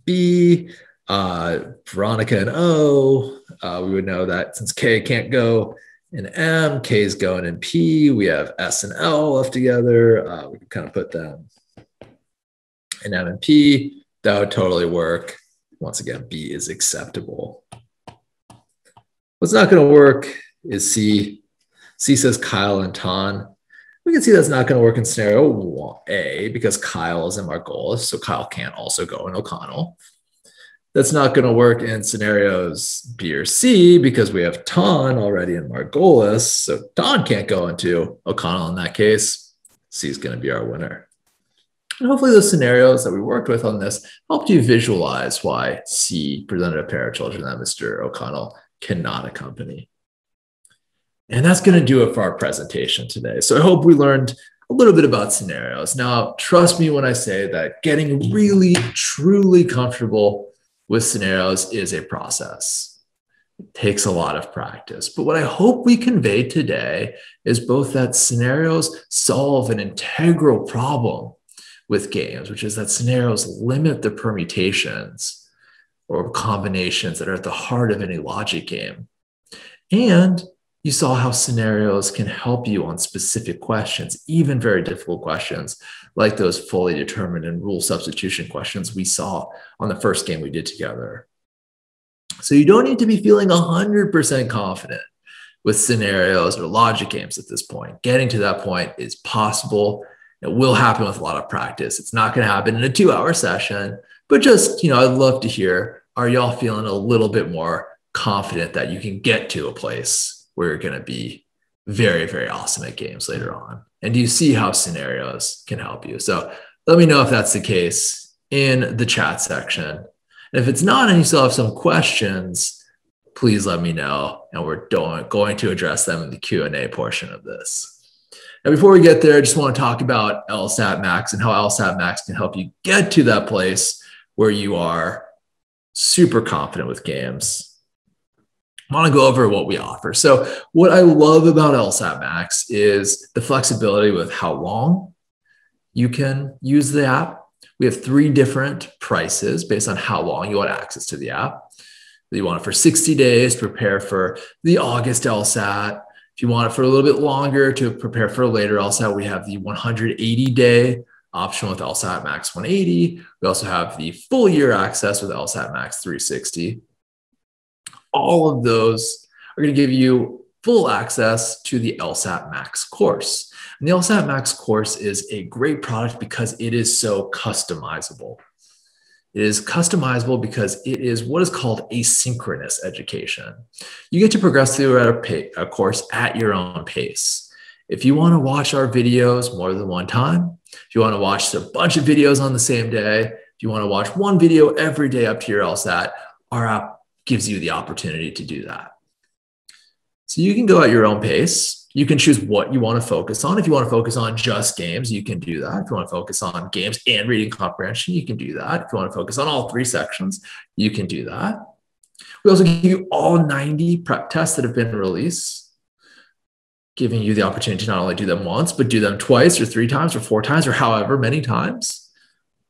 B. Veronica and O, we would know that since K can't go in M, K is going in P. We have S and L left together. We can kind of put them in M and P. That would totally work. Once again, B is acceptable. What's not going to work is C. C says Kyle and Ton. We can see that's not going to work in scenario A because Kyle is in Margolis, so Kyle can't also go in O'Connell. That's not going to work in scenarios B or C because we have Ton already in Margolis, so Ton can't go into O'Connell in that case. C is going to be our winner. And hopefully those scenarios that we worked with on this helped you visualize why C presented a pair of children that Mr. O'Connell cannot accompany. And that's going to do it for our presentation today. So I hope we learned a little bit about scenarios. Now, trust me when I say that getting really, truly comfortable with scenarios is a process. It takes a lot of practice. But what I hope we conveyed today is both that scenarios solve an integral problem with games, which is that scenarios limit the permutations or combinations that are at the heart of any logic game. And you saw how scenarios can help you on specific questions, even very difficult questions, like those fully determined and rule substitution questions we saw on the first game we did together. So you don't need to be feeling 100% confident with scenarios or logic games at this point. Getting to that point is possible. It will happen with a lot of practice. It's not going to happen in a 2-hour session, But just, I'd love to hear, are y'all feeling a little bit more confident that you can get to a place where you're going to be very, very awesome at games later on? And do you see how scenarios can help you? So let me know if that's the case in the chat section. And if it's not and you still have some questions, please let me know. And we're going to address them in the Q&A portion of this. Now, before we get there, I just want to talk about LSATMax and how LSATMax can help you get to that place where you are super confident with games. I want to go over what we offer. So what I love about LSATMax is the flexibility with how long you can use the app. We have 3 different prices based on how long you want access to the app. You want it for 60 days to prepare for the August LSAT. If you want it for a little bit longer to prepare for a later LSAT, we have the 180-day option with LSATMax 180. We also have the full year access with LSATMax 360. All of those are going to give you full access to the LSATMax course. And the LSATMax course is a great product because it is so customizable. It is customizable because it is what is called asynchronous education. You get to progress through a course at your own pace. If you want to watch our videos more than one time, if you want to watch a bunch of videos on the same day, if you want to watch one video every day up to your LSAT, our app gives you the opportunity to do that. So you can go at your own pace. You can choose what you want to focus on. If you want to focus on just games, you can do that. If you want to focus on games and reading comprehension, you can do that. If you want to focus on all 3 sections, you can do that. We also give you all 90 prep tests that have been released, giving you the opportunity to not only do them once, but do them twice or 3 times or 4 times or however many times.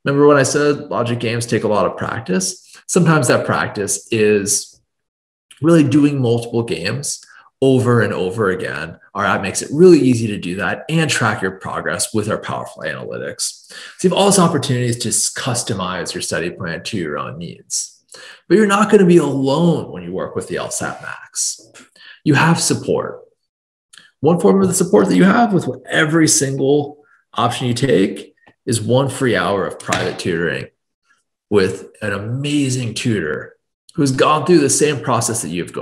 Remember when I said logic games take a lot of practice? Sometimes that practice is really doing multiple games over and over again. Our app makes it really easy to do that and track your progress with our powerful analytics. So you have all these opportunities to customize your study plan to your own needs. But you're not going to be alone when you work with the LSATMax. You have support. One form of the support that you have with every single option you take is 1 free hour of private tutoring with an amazing tutor who's gone through the same process that you've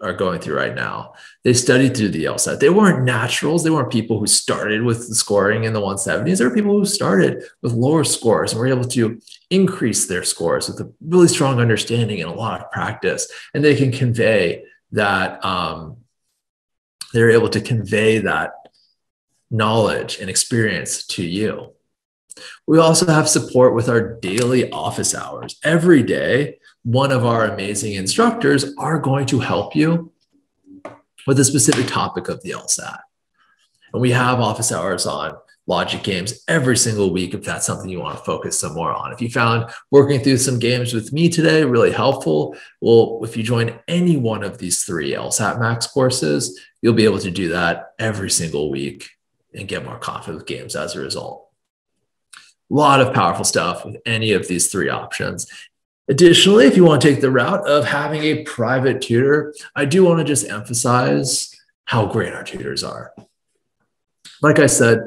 are going through right now. They studied through the LSAT. They weren't naturals. They weren't people who started with the scoring in the 170s. They were people who started with lower scores and were able to increase their scores with a really strong understanding and a lot of practice. And they can convey that, they're able to convey that knowledge and experience to you. We also have support with our daily office hours. Every day, one of our amazing instructors are going to help you with a specific topic of the LSAT. And we have office hours on logic games every single week if that's something you want to focus some more on. If you found working through some games with me today really helpful, well, if you join any one of these 3 LSATMax courses, you'll be able to do that every single week and get more confident with games as a result. A lot of powerful stuff with any of these 3 options. Additionally, if you want to take the route of having a private tutor, I do want to just emphasize how great our tutors are. Like I said,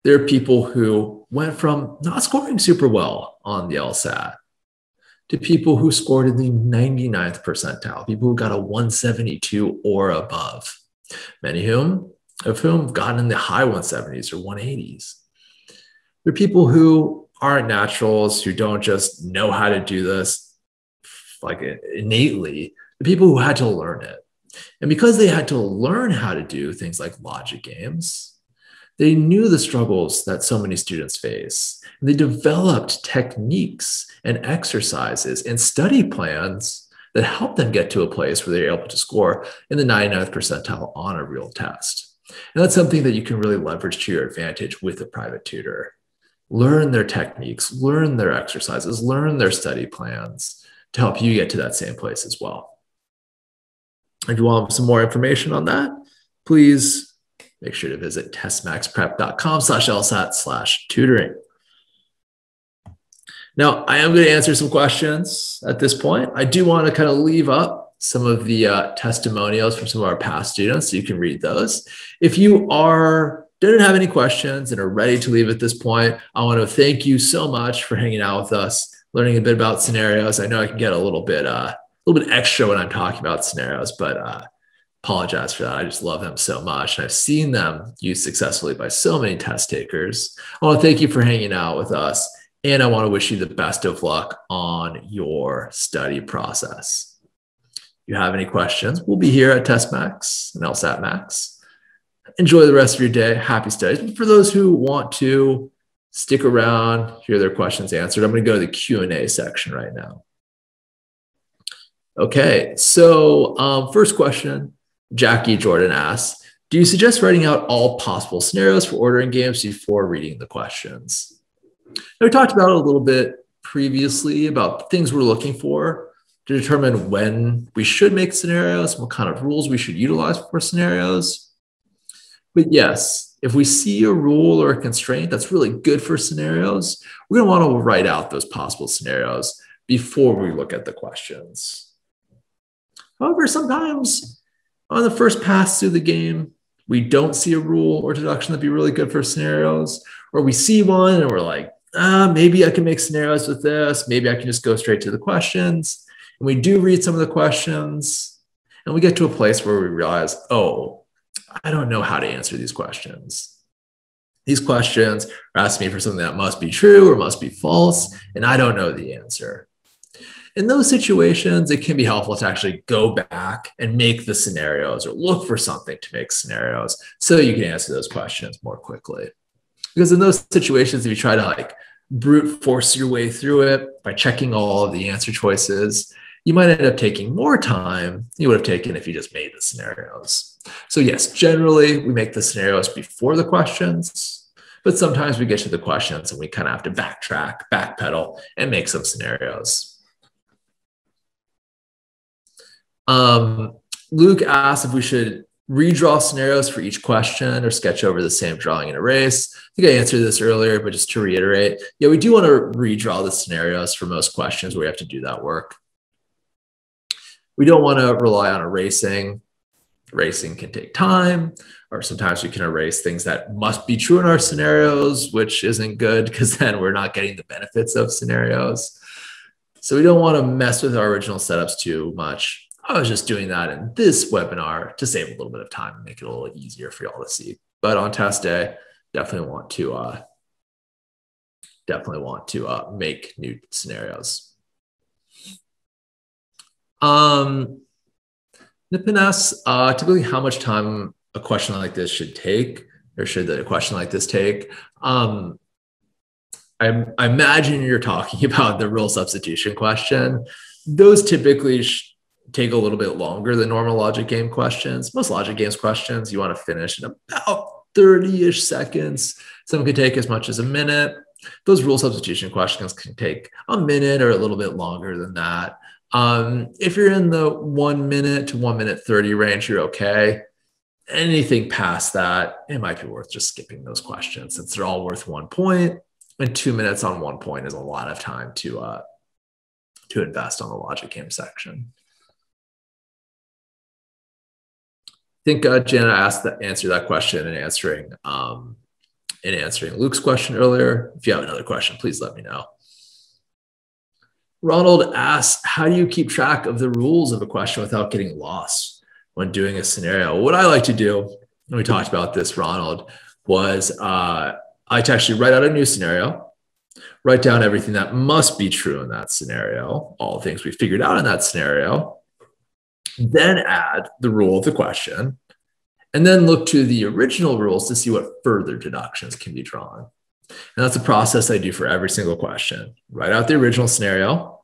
there are people who went from not scoring super well on the LSAT to people who scored in the 99th percentile, people who got a 172 or above, many of whom have gotten in the high 170s or 180s. There are people who aren't naturals, who don't just know how to do this like innately, the people who had to learn it. And because they had to learn how to do things like logic games, they knew the struggles that so many students face. And they developed techniques and exercises and study plans that help them get to a place where they're able to score in the 99th percentile on a real test. And that's something that you can really leverage to your advantage with a private tutor. Learn their techniques, learn their exercises, learn their study plans to help you get to that same place as well. If you want some more information on that, please make sure to visit testmaxprep.com/LSAT/tutoring. Now, I am going to answer some questions at this point. I do want to kind of leave up some of the testimonials from some of our past students so you can read those. If you didn't have any questions and are ready to leave at this point, I want to thank you so much for hanging out with us learning a bit about scenarios. I know I can get a little bit extra when I'm talking about scenarios, but apologize for that. I just love them so much. And I've seen them used successfully by so many test takers. I want to thank you for hanging out with us. And I want to wish you the best of luck on your study process. If you have any questions, we'll be here at TestMax and LSATMax. Enjoy the rest of your day. Happy studies. For those who want to stick around, hear their questions answered, I'm going to go to the Q&A section right now. Okay, so first question, Jackie Jordan asks, do you suggest writing out all possible scenarios for ordering games before reading the questions? Now, we talked about it a little bit previously about things we're looking for to determine when we should make scenarios, what kind of rules we should utilize for scenarios. But yes, if we see a rule or a constraint that's really good for scenarios, we're going to want to write out those possible scenarios before we look at the questions. However, sometimes on the first pass through the game, we don't see a rule or deduction that'd be really good for scenarios, or we see one and we're like, maybe I can make scenarios with this. Maybe I can just go straight to the questions. And we do read some of the questions and we get to a place where we realize, oh, I don't know how to answer these questions. These questions are asking me for something that must be true or must be false, and I don't know the answer. In those situations, it can be helpful to actually go back and make the scenarios or look for something to make scenarios so you can answer those questions more quickly. Because in those situations, if you try to like brute force your way through it by checking all of the answer choices, you might end up taking more time than you would have taken if you just made the scenarios. So yes, generally we make the scenarios before the questions, but sometimes we get to the questions and we kind of have to backtrack, backpedal, and make some scenarios. Luke asked if we should redraw scenarios for each question or sketch over the same drawing and erase. I think I answered this earlier, but just to reiterate, yeah, we do want to redraw the scenarios for most questions where we have to do that work. We don't want to rely on erasing. Erasing can take time, or sometimes we can erase things that must be true in our scenarios, which isn't good because then we're not getting the benefits of scenarios. So we don't want to mess with our original setups too much. I was just doing that in this webinar to save a little bit of time and make it a little easier for y'all to see. But on test day, definitely want to make new scenarios. Nippon asks, typically how much time a question like this should take, or should a question like this take? I imagine you're talking about the rule substitution question. Those typically take a little bit longer than normal logic game questions. Most logic games questions you want to finish in about 30-ish seconds. Some can take as much as a minute. Those rule substitution questions can take a minute or a little bit longer than that. If you're in the 1 minute to 1 minute 30 range, you're okay. Anything past that, it might be worth just skipping those questions since they're all worth 1 point, and 2 minutes on 1 point is a lot of time to invest on the logic game section. I think Jenna answered that question in answering Luke's question earlier. If you have another question, please let me know. Ronald asks, how do you keep track of the rules of a question without getting lost when doing a scenario? What I like to do, and we talked about this, Ronald, was I actually write out a new scenario, write down everything that must be true in that scenario, all the things we figured out in that scenario, then add the rule of the question, and then look to the original rules to see what further deductions can be drawn. And that's a process I do for every single question. Write out the original scenario,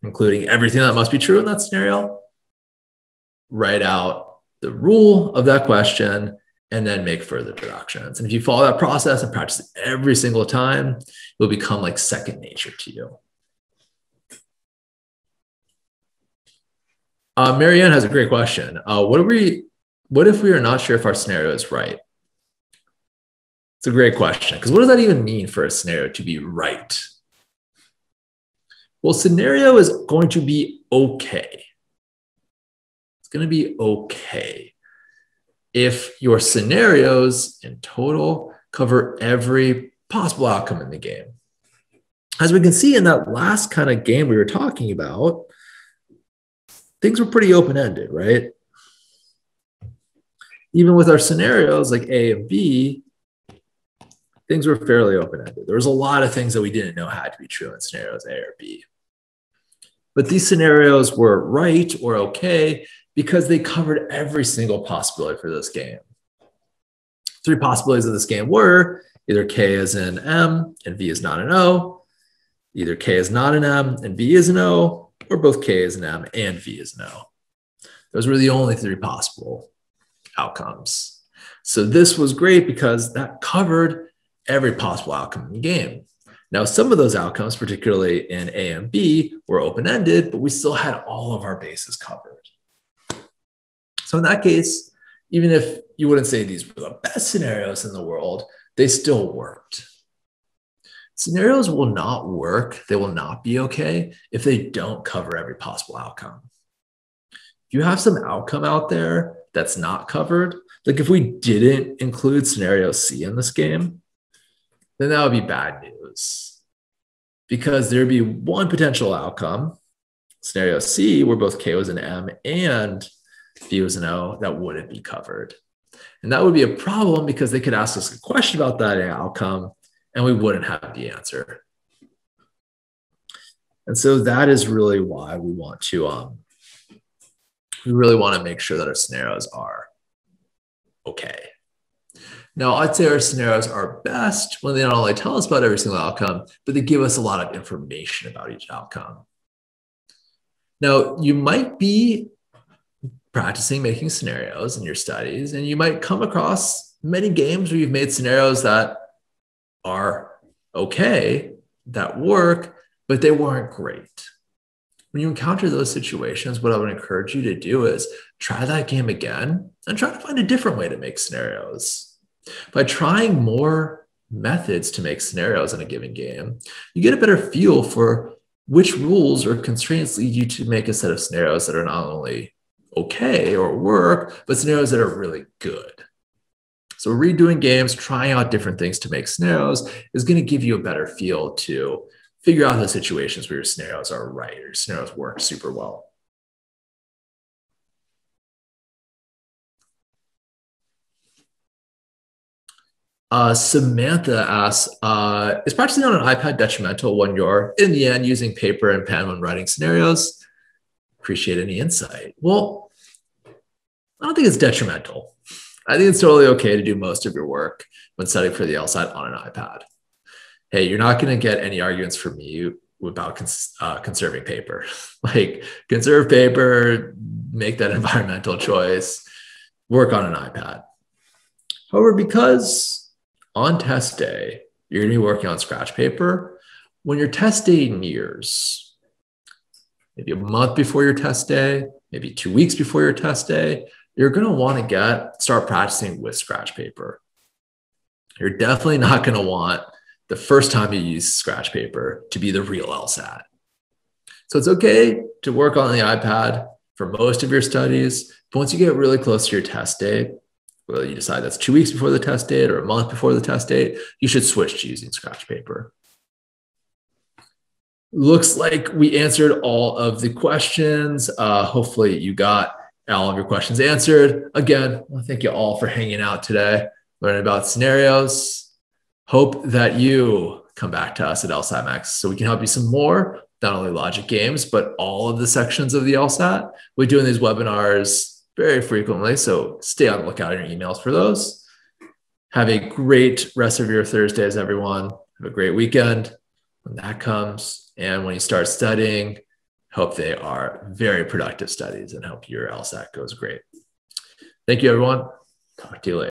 including everything that must be true in that scenario, write out the rule of that question, and then make further deductions. And if you follow that process and practice it every single time, it will become like second nature to you. Marianne has a great question. What if we are not sure if our scenario is right? It's a great question, because what does that even mean for a scenario to be right? Well, scenario is going to be okay. It's going to be okay if your scenarios in total cover every possible outcome in the game. as we can see in that last kind of game we were talking about, things were pretty open-ended, right? Even with our scenarios like A and B, things were fairly open-ended. There was a lot of things that we didn't know had to be true in scenarios A or B. But these scenarios were right or okay because they covered every single possibility for this game. 3 possibilities of this game were either K is in M and V is not an O, either K is not an M and V is an O, or both K is an M and V is an O. Those were the only 3 possible outcomes. So this was great because that covered every possible outcome in the game. Now, some of those outcomes, particularly in A and B, were open-ended, but we still had all of our bases covered. So in that case, even if you wouldn't say these were the best scenarios in the world, they still worked. Scenarios will not work, they will not be okay if they don't cover every possible outcome. If you have some outcome out there that's not covered, like if we didn't include scenario C in this game, then that would be bad news. Because there'd be one potential outcome, scenario C, where both K was an M and V was an O, that wouldn't be covered. And that would be a problem because they could ask us a question about that outcome and we wouldn't have the answer. And so that is really why we want to, make sure that our scenarios are okay. Now, I'd say our scenarios are best when they not only tell us about every single outcome, but they give us a lot of information about each outcome. Now, you might be practicing making scenarios in your studies, and you might come across many games where you've made scenarios that are okay, that work, but they weren't great. When you encounter those situations, what I would encourage you to do is try that game again and try to find a different way to make scenarios. By trying more methods to make scenarios in a given game, you get a better feel for which rules or constraints lead you to make a set of scenarios that are not only okay or work, but scenarios that are really good. So redoing games, trying out different things to make scenarios is going to give you a better feel to figure out the situations where your scenarios are right or your scenarios work super well. Samantha asks, is practicing on an iPad detrimental when you're, in the end, using paper and pen when writing scenarios? Appreciate any insight. Well, I don't think it's detrimental. I think it's totally okay to do most of your work when studying for the LSAT on an iPad. Hey, you're not going to get any arguments from me about conserving paper. Like, conserve paper, make that environmental choice, work on an iPad. However, because on test day, you're going to be working on scratch paper, when your test day nears, maybe a month before your test day, maybe 2 weeks before your test day, you're going to want to start practicing with scratch paper. You're definitely not going to want the first time you use scratch paper to be the real LSAT. So it's okay to work on the iPad for most of your studies, but once you get really close to your test date, whether you decide that's 2 weeks before the test date or a month before the test date, you should switch to using scratch paper. Looks like we answered all of the questions. Hopefully you got all of your questions answered. Again, well, thank you all for hanging out today, learning about scenarios. Hope that you come back to us at LSATMax so we can help you some more, not only logic games, but all of the sections of the LSAT. We're doing these webinars very frequently, so stay on the lookout in your emails for those. Have a great rest of your Thursdays, everyone. Have a great weekend when that comes. And when you start studying, hope they are very productive studies and hope your LSAT goes great. Thank you, everyone. Talk to you later.